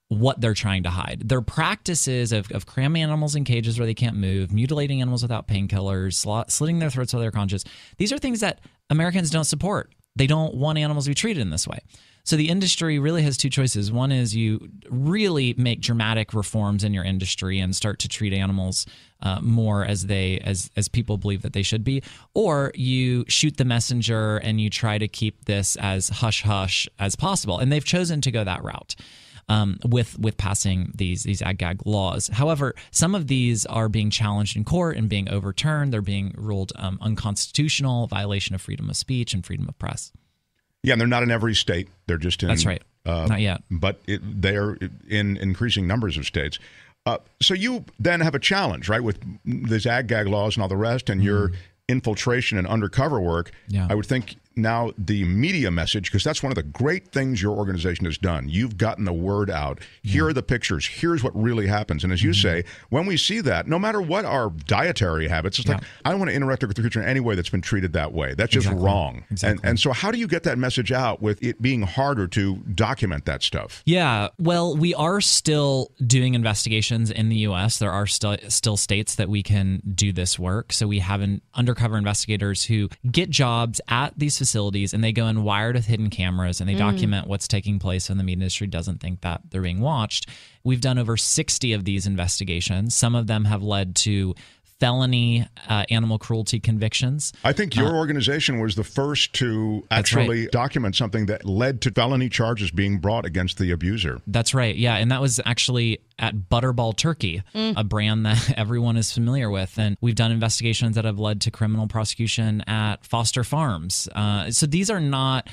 what they're trying to hide. Their practices of cramming animals in cages where they can't move, mutilating animals without painkillers, slitting their throats while they're conscious. These are things that Americans don't support. They don't want animals to be treated in this way. So the industry really has two choices. One is you really make dramatic reforms in your industry and start to treat animals more as people believe that they should be, or you shoot the messenger and you try to keep this as hush-hush as possible. And they've chosen to go that route with passing these ag-gag laws. However, some of these are being challenged in court and being overturned. They're being ruled unconstitutional, violation of freedom of speech and freedom of press. Yeah, and they're not in every state. They're just in... That's right. Not yet. But they're in increasing numbers of states. So you then have a challenge, right, with these ag-gag laws and all the rest, and your infiltration and undercover work. Yeah. I would think now the media message, because that's one of the great things your organization has done. You've gotten the word out. Here are the pictures. Here's what really happens. And as you say, when we see that, no matter what our dietary habits, it's like, I don't want to interact with the creature in any way that's been treated that way. That's just wrong. Exactly. And so how do you get that message out with it being harder to document that stuff? Yeah, well, we are still doing investigations in the U.S. There are still states that we can do this work. So we have undercover investigators who get jobs at these facilities, and they go in wired with hidden cameras, and they document what's taking place when the meat industry doesn't think that they're being watched. We've done over 60 of these investigations. Some of them have led to felony animal cruelty convictions. I think your organization was the first to actually document something that led to felony charges being brought against the abuser. That's right. Yeah. And that was actually at Butterball Turkey, a brand that everyone is familiar with. And we've done investigations that have led to criminal prosecution at Foster Farms. So these are not,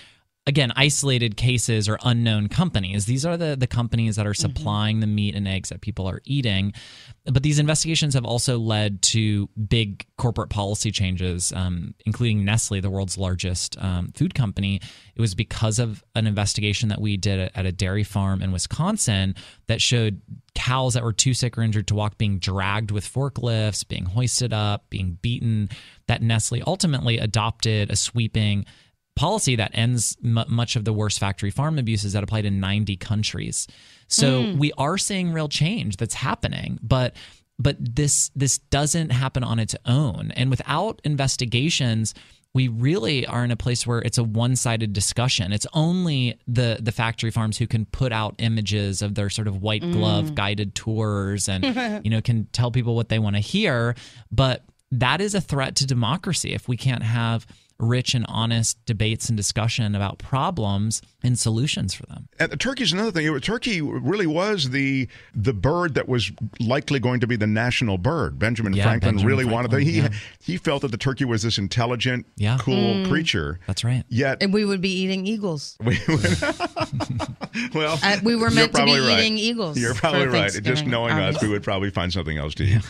again, isolated cases or unknown companies. These are the companies that are supplying the meat and eggs that people are eating. But these investigations have also led to big corporate policy changes, including Nestle, the world's largest food company. It was because of an investigation that we did at a dairy farm in Wisconsin that showed cows that were too sick or injured to walk being dragged with forklifts, being hoisted up, being beaten, that Nestle ultimately adopted a sweeping policy that ends much of the worst factory farm abuses that apply to 90 countries. So we are seeing real change that's happening, but this doesn't happen on its own. And without investigations, we really are in a place where it's a one-sided discussion. It's only the factory farms who can put out images of their sort of white glove guided tours and can tell people what they want to hear. But that is a threat to democracy if we can't have rich and honest debates and discussion about problems and solutions for them. And the turkey's another thing. Turkey really was the bird that was likely going to be the national bird. Benjamin Franklin really wanted that. He felt that the turkey was this intelligent, cool creature. That's right. And we would be eating eagles. Well, we were meant to be eating eagles. You're probably right. Just knowing us, we would probably find something else to eat.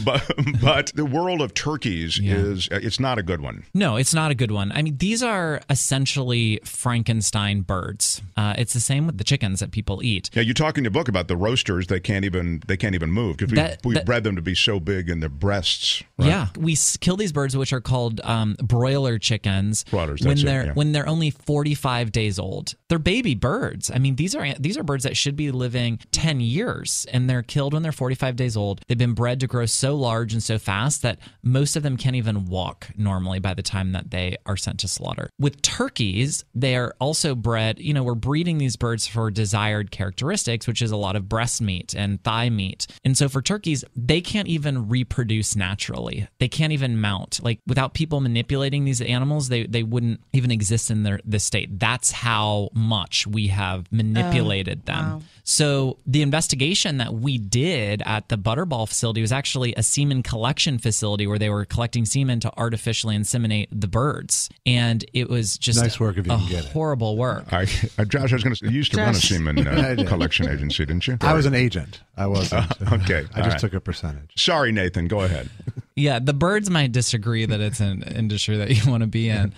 But the world of turkeys it's not a good one. No, it's not a good one. I mean, these are essentially Frankenstein birds. It's the same with the chickens that people eat. Yeah, you talk in your book about the roasters. They can't even move because we bred them to be so big in their breasts. Right? Yeah, we kill these birds, which are called broiler chickens. Broilers, when they're only 45 days old. They're baby birds. I mean, these are birds that should be living 10 years, and they're killed when they're 45 days old. They've been bred to grow so large and so fast that most of them can't even walk normally by the time that they are sent to slaughter. With turkeys, they are also bred, we're breeding these birds for desired characteristics, which is a lot of breast meat and thigh meat. And so for turkeys, they can't even reproduce naturally. They can't even mount. Like, without people manipulating these animals, they wouldn't even exist in this state. That's how much we have manipulated them. Wow. So the investigation that we did at the Butterball facility was actually a semen collection facility where they were collecting semen to artificially inseminate the birds. And it was just nice work if you can get it. Horrible work. Josh, I was going to say, you used to run a semen collection agency, didn't you? I was an agent. I wasn't. Okay. I just took a percentage. Sorry, Nathan. Go ahead. Yeah, the birds might disagree that it's an industry that you want to be in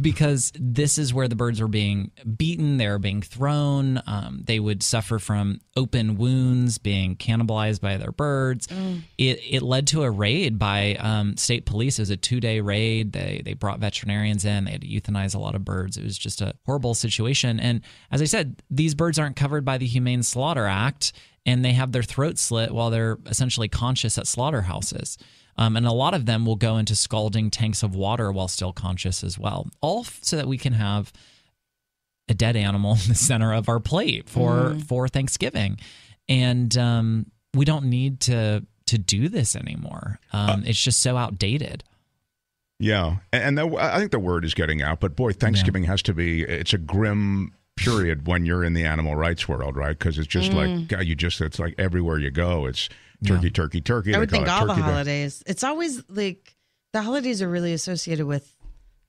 because this is where the birds were being beaten, they were being thrown, they would suffer from open wounds, being cannibalized by other birds. It led to a raid by state police. It was a 2-day raid. They brought veterinarians in. They had to euthanize a lot of birds. It was just a horrible situation. And as I said, these birds aren't covered by the Humane Slaughter Act, and they have their throats slit while they're essentially conscious at slaughterhouses. And a lot of them will go into scalding tanks of water while still conscious as well, all so that we can have a dead animal in the center of our plate for Thanksgiving. And we don't need to do this anymore. It's just so outdated. Yeah, and I think the word is getting out, but boy, Thanksgiving has to be, it's a grim period when you're in the animal rights world, right? Because it's just it's like everywhere you go, it's turkey, turkey, turkey. I would think all the holidays. It's always like the holidays are really associated with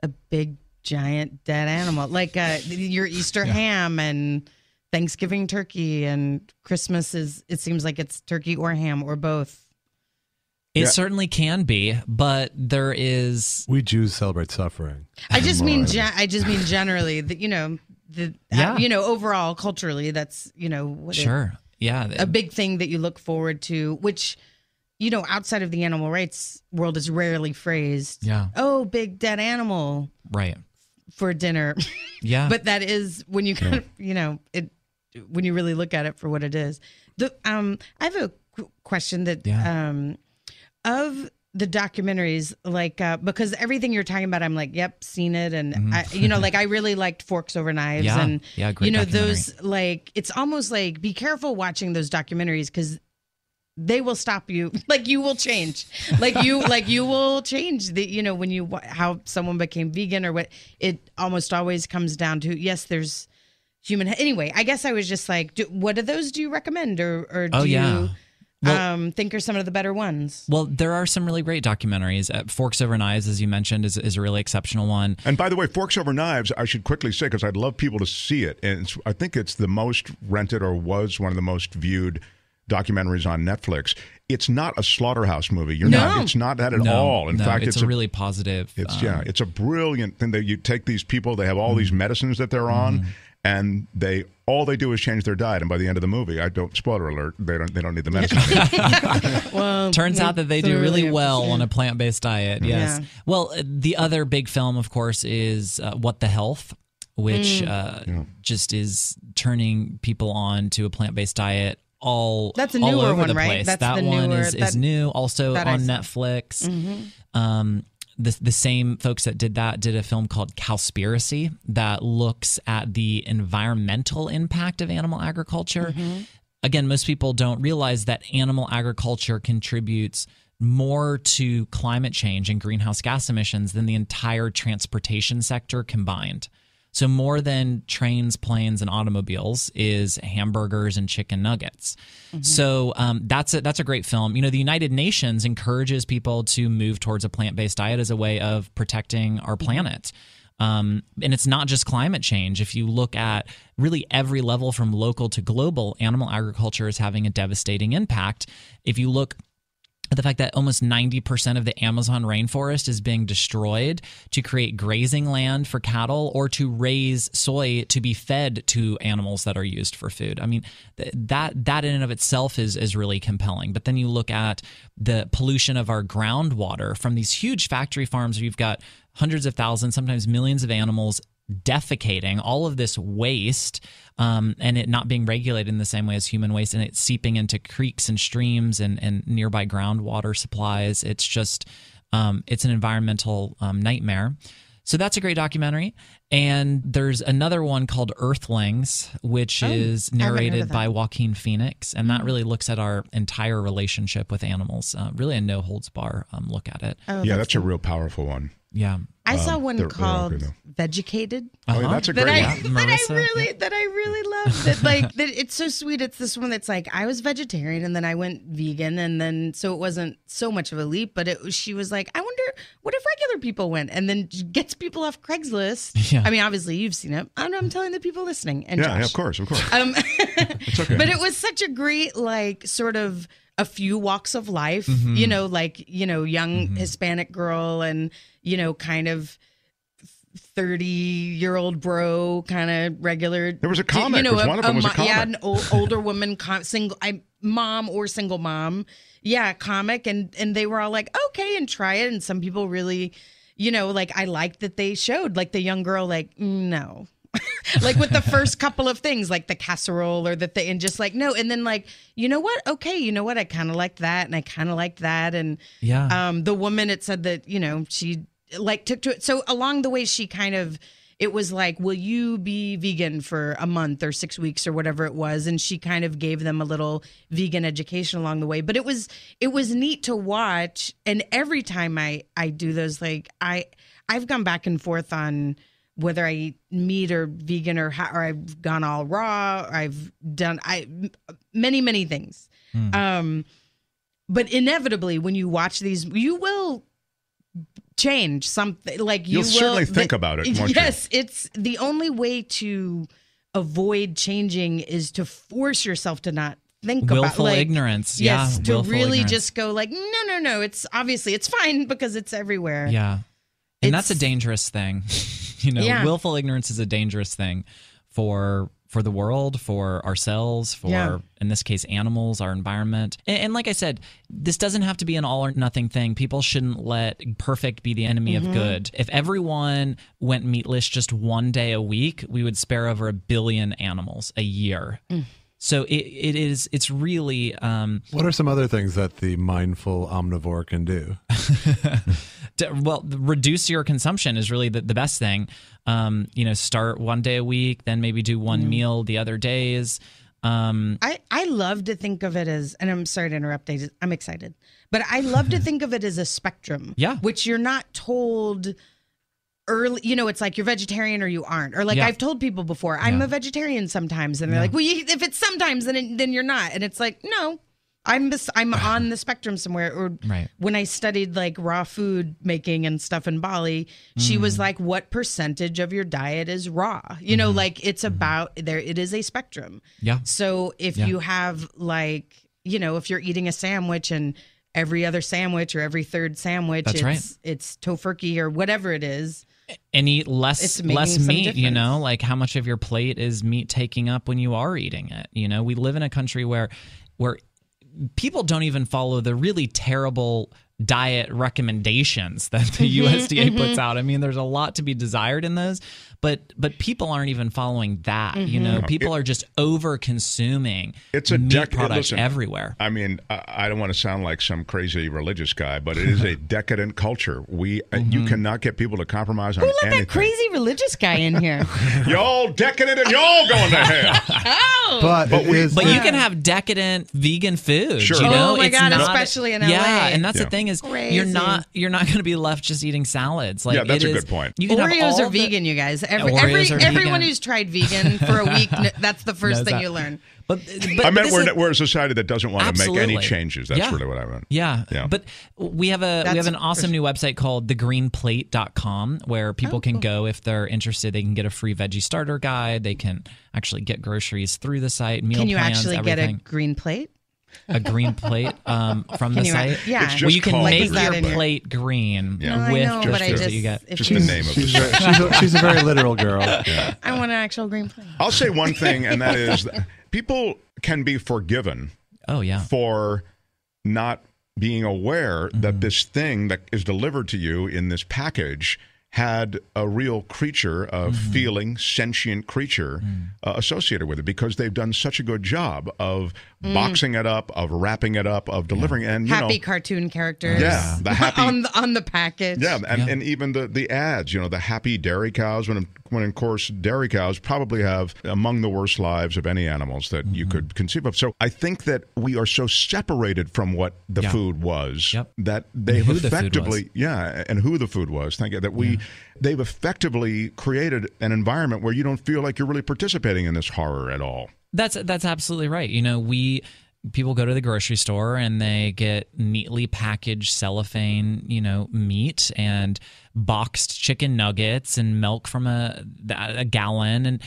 a big, giant dead animal, like your Easter ham and Thanksgiving turkey, and Christmas it seems like it's turkey or ham or both. It certainly can be, but there is. We Jews celebrate suffering. I just mean generally that overall culturally, that's a big thing that you look forward to, which outside of the animal rights world is rarely phrased. Yeah. Oh, big dead animal. Right. For dinner. Yeah. But that is when you kind of when you really look at it for what it is. I have a question that of the documentaries, like because everything you're talking about, I'm like, yep, seen it, and I really liked Forks Over Knives, and great those, like, it's almost like be careful watching those documentaries because they will stop you. Like, you will change. You will change when how someone became vegan or what. It almost always comes down to, yes, there's human. Anyway, I guess I was just like, what of those do you recommend, or do you? Think are some of the better ones? Well, there are some really great documentaries. Forks Over Knives, as you mentioned, is a really exceptional one. And by the way, Forks Over Knives, I should quickly say, because I'd love people to see it, and I think it's the most rented or was one of the most viewed documentaries on Netflix. It's not a slaughterhouse movie. It's not that at all. In fact, it's a really positive. It's a brilliant thing that you take these people, they have all these medicines that they're on, and all they do is change their diet, and by the end of the movie, spoiler alert, they don't need the medicine. Well, turns out that they do really well on a plant-based diet. Yes. Yeah. Well, the other big film, of course, is What the Health, which just is turning people on to a plant-based diet that's a all newer over one, the right? place. That's that the one newer, is new, also on Netflix. The same folks that did that did a film called Cowspiracy that looks at the environmental impact of animal agriculture. Again, most people don't realize that animal agriculture contributes more to climate change and greenhouse gas emissions than the entire transportation sector combined. So more than trains, planes, and automobiles is hamburgers and chicken nuggets. So that's a great film. You know, the United Nations encourages people to move towards a plant-based diet as a way of protecting our planet. And it's not just climate change. If you look at really every level from local to global, animal agriculture is having a devastating impact. If you look the fact that almost 90% of the Amazon rainforest is being destroyed to create grazing land for cattle or to raise soy to be fed to animals that are used for food. I mean, that in and of itself is really compelling. But then you look at the pollution of our groundwater from these huge factory farms where you've got hundreds of thousands, sometimes millions of animals defecating, all of this waste, and it not being regulated in the same way as human waste, and it seeping into creeks and streams and nearby groundwater supplies. It's just, it's an environmental nightmare. So that's a great documentary. And there's another one called Earthlings, which is narrated by Joaquin Phoenix. And that really looks at our entire relationship with animals. Really a no-holds-bar look at it. That's a real powerful one. Yeah. I saw one called Vegucated. Oh, yeah, that's a great one. That I really loved. That it's so sweet. It's this one that's like, I was vegetarian and then I went vegan, and then so it wasn't so much of a leap, but she was like, I wonder what if regular people went, and then gets people off Craigslist. Yeah. I mean, obviously you've seen it. I don't know, I'm telling the people listening. And yeah, Josh. of course. It's okay. But it was such a great, like, sort of a few walks of life, you know, like, you know, young Hispanic girl and, you know, kind of 30-year-old bro, kind of regular. There was a comic. One of them was a comic. Yeah, an older woman, mom or single mom. Yeah, comic. And they were all like, okay, and try it. And some people really, you know, like, I liked that they showed, like, the young girl, like, no. Like with the first couple of things, like the casserole or the thing, and just like, no. And then like, you know what? Okay, you know what? I kind of like that, and I kind of like that. And the woman, it said that, you know, she like took to it. So along the way, she kind of, it was like, will you be vegan for a month or 6 weeks or whatever it was? And she kind of gave them a little vegan education along the way. But it was neat to watch. And every time I do those, like I've gone back and forth on whether I eat meat or vegan or I've gone all raw. Or I've done many things. But inevitably, when you watch these, you will change something. Like you'll certainly think about it. Yes, it's the only way to avoid changing is to force yourself to not think about willful ignorance. Yes, to really ignorance. just go like, no. It's obviously it's fine because it's everywhere. Yeah, and that's a dangerous thing. You know, willful ignorance is a dangerous thing for the world, for ourselves, for, in this case, animals, our environment. And like I said, this doesn't have to be an all or nothing thing. People shouldn't let perfect be the enemy of good. If everyone went meatless just one day a week, we would spare over 1 billion animals a year. So it's really... what are some other things that the mindful omnivore can do? Well, reduce your consumption is really the best thing. You know, start one day a week, then maybe do one meal the other days. I love to think of it as, and I'm sorry to interrupt, I'm excited, but I love to think of it as a spectrum. Yeah. Which you're not told early, you know, it's like you're vegetarian or you aren't. Or like I've told people before, I'm a vegetarian sometimes. And they're like, well, if it's sometimes, then you're not. And it's like, no. I'm on the spectrum somewhere. Or when I studied like raw food making and stuff in Bali, she was like, what percentage of your diet is raw? You know, like it's about there. It is a spectrum. Yeah. So if you have like, you know, if you're eating a sandwich and every other sandwich or every third sandwich, it's tofurkey or whatever it is. And eat less meat, difference. like how much of your plate is meat taking up when you are eating it. We live in a country where people don't even follow the really terrible diet recommendations that the USDA puts out. I mean, there's a lot to be desired in those, but people aren't even following that. People are just over consuming meat products everywhere. I mean, I don't want to sound like some crazy religious guy, but it is a decadent culture. You cannot get people to compromise on anything. Who let that crazy religious guy in here? Y'all decadent and y'all going to hell. But you can have decadent vegan food. Sure. Oh my God, especially in LA. Yeah, and that's the thing is Crazy. you're not going to be left just eating salads. Like, that's a good point. You can Oreos are vegan, you guys. Everyone who's tried vegan for a week, that's the first thing you learn. But I meant we're a society that doesn't want to make any changes. That's really what I meant. Yeah. But we have an awesome new website called thegreenplate.com where people can go if they're interested. They can get a free veggie starter guide. They can actually get groceries through the site, meal plans, everything. Get a green plate? A green plate from the site? Yeah. It's well, you can make your plate green with the foods that you get. Just the name of it. She's a very literal girl. Yeah. I want an actual green plate. I'll say one thing, and that is that people can be forgiven for not being aware that this thing that is delivered to you in this package had a real creature, a feeling, sentient creature associated with it, because they've done such a good job of boxing it up, of wrapping it up, of delivering, and happy cartoon characters. Yeah, the happy on the package. Yeah, and even the ads. The happy dairy cows. When of course dairy cows probably have among the worst lives of any animals that you could conceive of. So I think that we are so separated from what the food was that they've effectively and who the food was. Thank you. That they've effectively created an environment where you don't feel like you're really participating in this horror at all. That's absolutely right. People go to the grocery store and they get neatly packaged cellophane, meat and boxed chicken nuggets and milk from a gallon.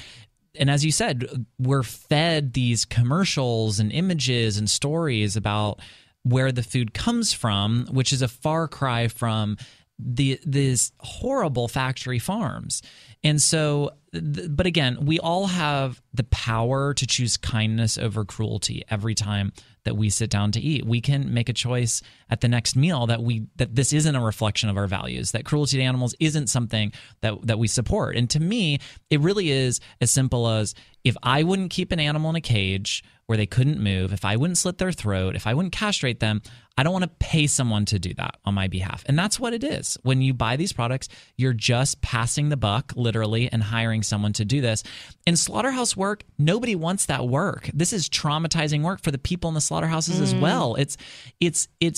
And as you said, we're fed these commercials and images and stories about where the food comes from, which is a far cry from these horrible factory farms. And so, but again, we all have the power to choose kindness over cruelty every time that we sit down to eat. We can make a choice at the next meal that this isn't a reflection of our values, that cruelty to animals isn't something that we support. And to me, it really is as simple as, if I wouldn't keep an animal in a cage where they couldn't move, if I wouldn't slit their throat, if I wouldn't castrate them, I don't want to pay someone to do that on my behalf. And that's what it is. When you buy these products, you're just passing the buck, literally, and hiring someone to do this. In slaughterhouse work, nobody wants that work. This is traumatizing work for the people in the slaughterhouses as well. It's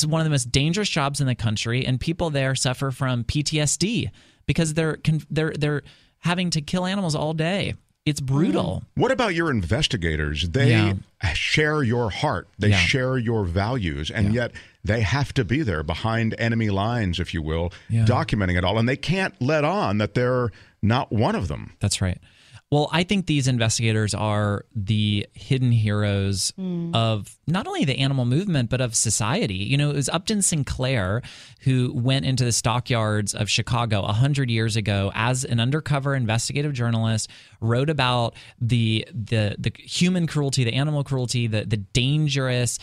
one of the most dangerous jobs in the country, and people there suffer from PTSD because they're having to kill animals all day. It's brutal. What about your investigators? They share your heart. They share your values, and yet they have to be there behind enemy lines, if you will, documenting it all. And they can't let on that they're not one of them. That's right. Well, I think these investigators are the hidden heroes of not only the animal movement, but of society. It was Upton Sinclair who went into the stockyards of Chicago 100 years ago as an undercover investigative journalist, wrote about the human cruelty, the animal cruelty, the dangerous,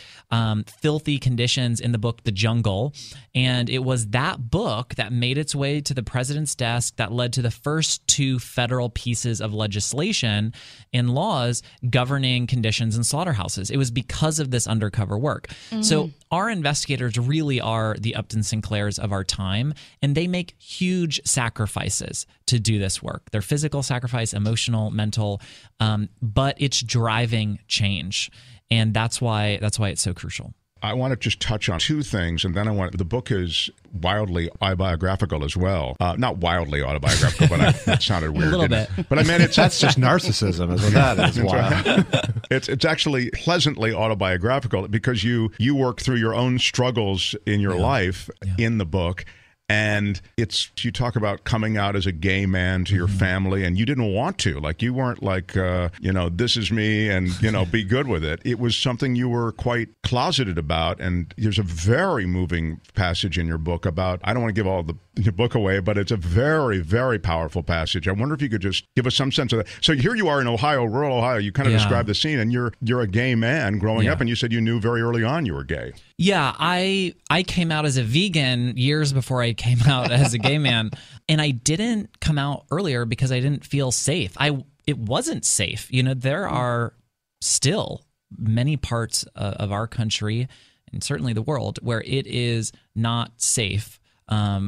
filthy conditions in the book The Jungle. And it was that book that made its way to the president's desk that led to the first 2 federal pieces of legislation and laws governing conditions in slaughterhouses. It was because of this undercover work. So our investigators really are the Upton Sinclairs of our time, and they make huge sacrifices to do this work. They're physical sacrifice, emotional, mental, but it's driving change. And that's why it's so crucial. I want to just touch on 2 things, and then the book is wildly autobiographical as well. Not wildly autobiographical, but that sounded weird. A little bit. But I meant that's just narcissism, is what that is. Wow. It's actually pleasantly autobiographical because you work through your own struggles in your life in the book. And you talk about coming out as a gay man to your family, and you didn't want to. Like, you weren't like, this is me, and, be good with it. It was something you were quite closeted about. And there's a very moving passage in your book about, I don't want to give all your book away, but it's a very, very powerful passage. I wonder if you could just give us some sense of that. So here you are in Ohio, rural Ohio. You kind of describe the scene, and you're a gay man growing up, and you said you knew very early on you were gay. Yeah, I came out as a vegan years before I came out as a gay man, and I didn't come out earlier because I didn't feel safe. It wasn't safe. There are still many parts of our country and certainly the world where it is not safe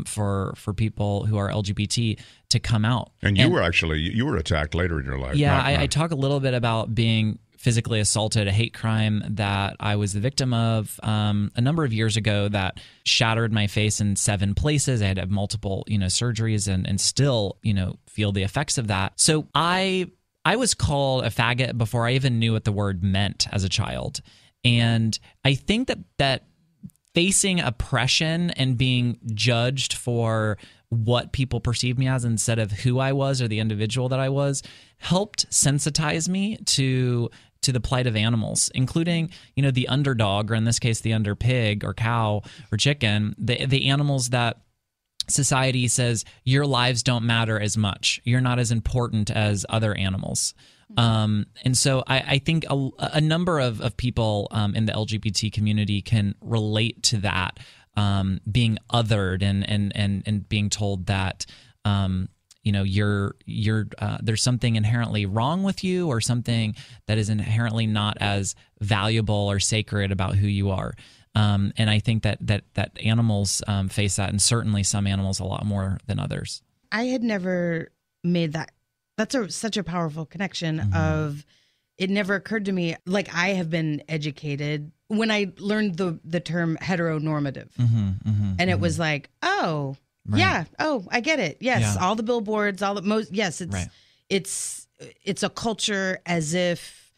for people who are LGBT to come out. And you were attacked later in your life. Yeah, I talk a little bit about being physically assaulted, a hate crime that I was the victim of a number of years ago that shattered my face in 7 places. I had to have multiple, surgeries and still, feel the effects of that. So I was called a faggot before I even knew what the word meant as a child. And I think that facing oppression and being judged for what people perceive me as instead of who I was or the individual that I was helped sensitize me to the plight of animals, including, the underdog, or in this case, the under pig or cow or chicken, the animals that society says your lives don't matter as much. You're not as important as other animals. And so I think a number of people in the LGBT community can relate to that, being othered and being told that there's something inherently wrong with you, or something that is inherently not as valuable or sacred about who you are. And I think that animals face that, and certainly some animals a lot more than others. I had never made that. That's such a powerful connection of, it never occurred to me. Like, I have been educated when I learned the term heteronormative. And it was like, oh, right. Yeah. Oh, I get it. Yes. Yeah. All the billboards, yes, it's, right. It's a culture as if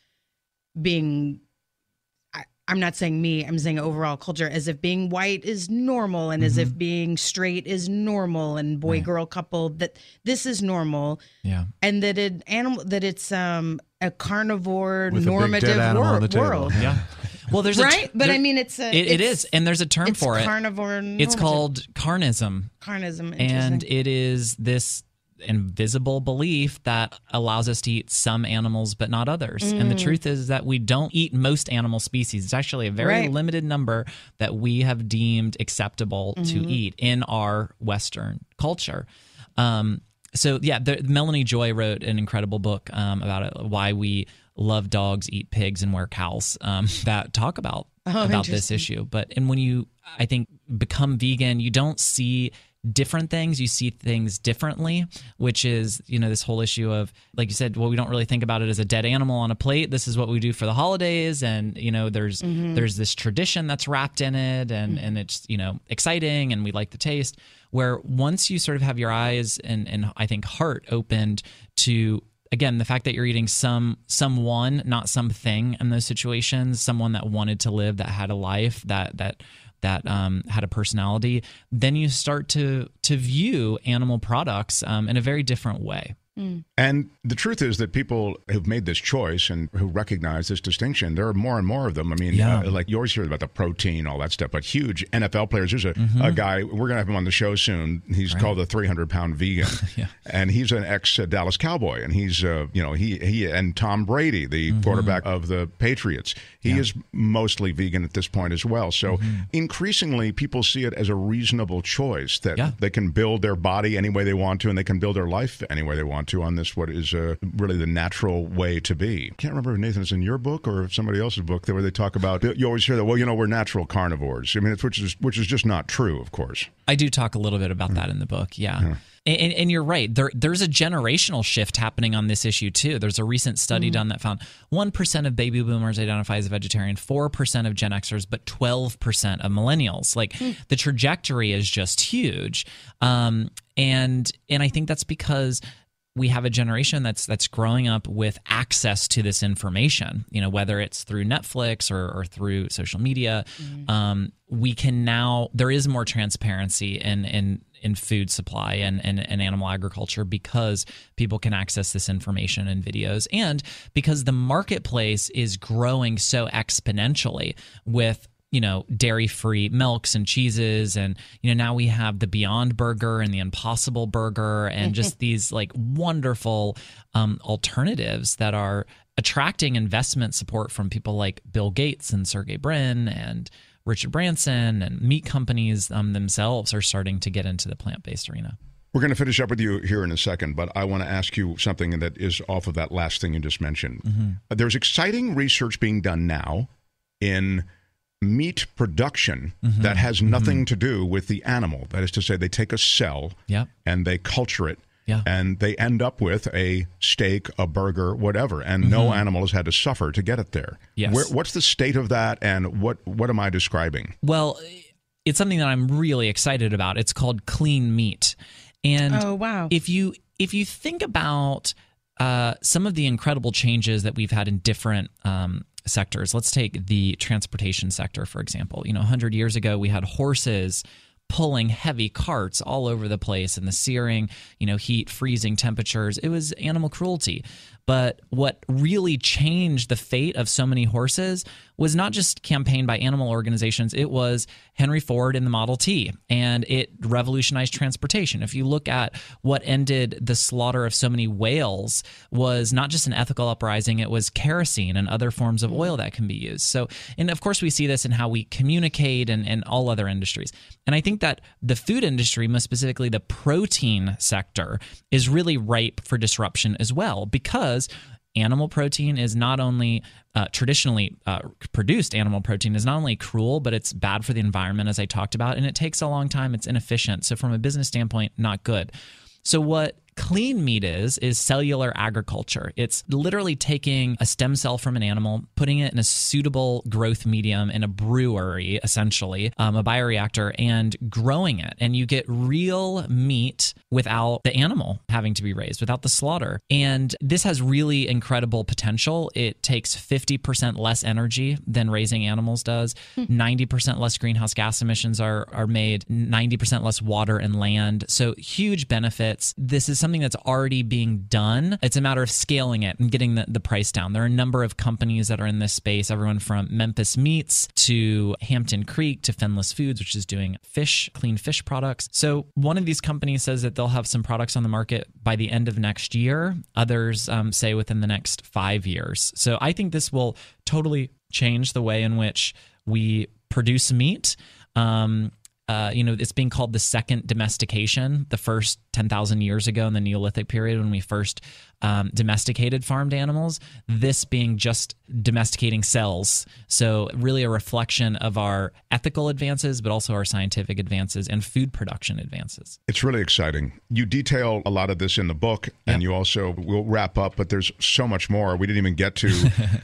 being, I'm not saying me, I'm saying overall culture, as if being white is normal, and as if being straight is normal, and boy-girl couple, that this is normal. Yeah. And that it's a carnivore with normative world. Yeah. Well, there's but I mean, it is, and there's a term for it. Carnivore. It's called carnism. Carnism, and it is this invisible belief that allows us to eat some animals but not others. And the truth is that we don't eat most animal species. It's actually a very limited number that we have deemed acceptable to eat in our Western culture. So yeah, Melanie Joy wrote an incredible book about it, why we love dogs, eat pigs, and wear cows, that talk about this issue. And when you, I think, become vegan, you don't see different things, you see things differently, which is, this whole issue of, like you said, well, we don't really think about it as a dead animal on a plate. This is what we do for the holidays, and there's this tradition that's wrapped in it, and it's exciting, and we like the taste. Where once you sort of have your eyes and I think heart opened to, again, the fact that you're eating someone, not something in those situations, someone that wanted to live, that had a life, that had a personality, then you start to view animal products in a very different way. And the truth is that people who've made this choice and who recognize this distinction, there are more and more of them. I mean, like you always hear about the protein, all that stuff, but huge NFL players. There's a guy, we're going to have him on the show soon. He's called the 300-pound vegan. And he's an ex-Dallas Cowboy. And he's, he and Tom Brady, the quarterback of the Patriots, he is mostly vegan at this point as well. So increasingly, people see it as a reasonable choice that they can build their body any way they want to, and they can build their life any way they want to on this, what is really the natural way to be. I can't remember if Nathan, it's in your book or somebody else's book where they talk about, you always hear that, well, we're natural carnivores. I mean, which is just not true, of course. I do talk a little bit about that in the book, And you're right. There's a generational shift happening on this issue, too. There's a recent study done that found 1% of baby boomers identify as a vegetarian, 4% of Gen Xers, but 12% of millennials. Like, the trajectory is just huge. And I think that's because we have a generation that's growing up with access to this information, whether it's through Netflix or through social media. We can now, there is more transparency in food supply and animal agriculture because people can access this information and videos, and because the marketplace is growing so exponentially with dairy-free milks and cheeses, and now we have the Beyond Burger and the Impossible Burger, and just these like wonderful alternatives that are attracting investment support from people like Bill Gates and Sergey Brin and Richard Branson, and meat companies themselves are starting to get into the plant-based arena. We're going to finish up with you here in a second, but I want to ask you something that is off of that last thing you just mentioned. There's exciting research being done now in meat production that has nothing to do with the animal. That is to say, they take a cell and they culture it, and they end up with a steak, a burger, whatever, and no animal has had to suffer to get it there. What's the state of that, and what am I describing? Well, it's something that I'm really excited about. It's called clean meat. And if you think about some of the incredible changes that we've had in different sectors. Let's take the transportation sector, for example. 100 years ago, we had horses pulling heavy carts all over the place in the searing, heat, freezing temperatures. It was animal cruelty. But what really changed the fate of so many horses was not just campaigned by animal organizations. It was Henry Ford in the Model T, and it revolutionized transportation. If you look at what ended the slaughter of so many whales, was not just an ethical uprising, it was kerosene and other forms of oil that can be used. So, and of course we see this in how we communicate and all other industries. And I think that the food industry, most specifically the protein sector, is really ripe for disruption as well, because animal protein is not only traditionally produced animal protein is not only cruel, but it's bad for the environment, as I talked about, and it takes a long time. It's inefficient. So from a business standpoint, not good. So what clean meat is cellular agriculture. It's literally taking a stem cell from an animal, putting it in a suitable growth medium in a brewery, essentially, a bioreactor, and growing it. And you get real meat without the animal having to be raised, without the slaughter. And this has really incredible potential. It takes 50% less energy than raising animals does. 90% less greenhouse gas emissions are made, 90% less water and land. So huge benefits. This is something that's already being done. It's a matter of scaling it and getting the price down. There are a number of companies that are in this space, everyone from Memphis Meats to Hampton Creek to Fenless Foods, which is doing clean fish products. So one of these companies says that they'll have some products on the market by the end of next year. Others say within the next 5 years. So I think this will totally change the way in which we produce meat. It's being called the second domestication. The first 10,000 years ago in the Neolithic period, when we first domesticated farmed animals, this being just domesticating cells. So really a reflection of our ethical advances, but also our scientific advances and food production advances. It's really exciting. You detail a lot of this in the book, and you also will wrap up, but there's so much more. We didn't even get to,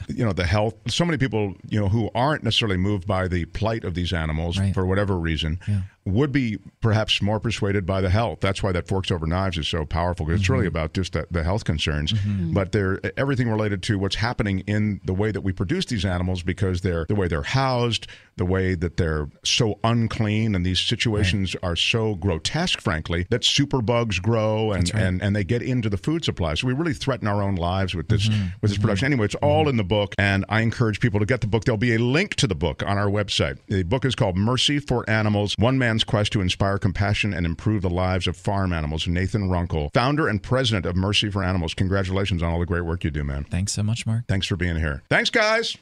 the health. So many people, who aren't necessarily moved by the plight of these animals for whatever reason, would be perhaps more persuaded by the health. That's why that Forks Over Knives is so powerful, because it's really about just the health concerns, but they're everything related to what's happening in the way that we produce these animals, because the way they're housed, the way that they're so unclean, and these situations are so grotesque, frankly, that superbugs grow and they get into the food supply. So we really threaten our own lives with this production. Anyway, it's all in the book, and I encourage people to get the book. There'll be a link to the book on our website. The book is called Mercy for Animals: One Man's Quest to Inspire Compassion and Improve the Lives of Farm Animals. Nathan Runkle, founder and president of Mercy for Animals. Congratulations on all the great work you do, man. Thanks so much, Mark. Thanks for being here. Thanks, guys.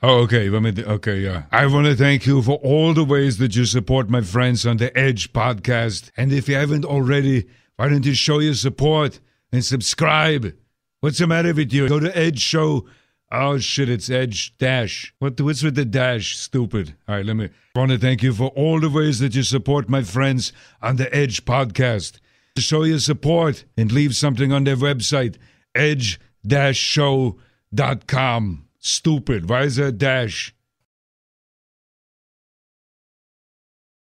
Oh, okay. I want to thank you for all the ways that you support my friends on the Edge podcast. And if you haven't already, why don't you show your support and subscribe? What's the matter with you? Go to Edge Show. Oh, shit, it's Edge Dash. What's with the dash? Stupid. All right, I want to thank you for all the ways that you support my friends on the Edge podcast. To show your support and leave something on their website, edge-show.com. Stupid. Why is there a dash?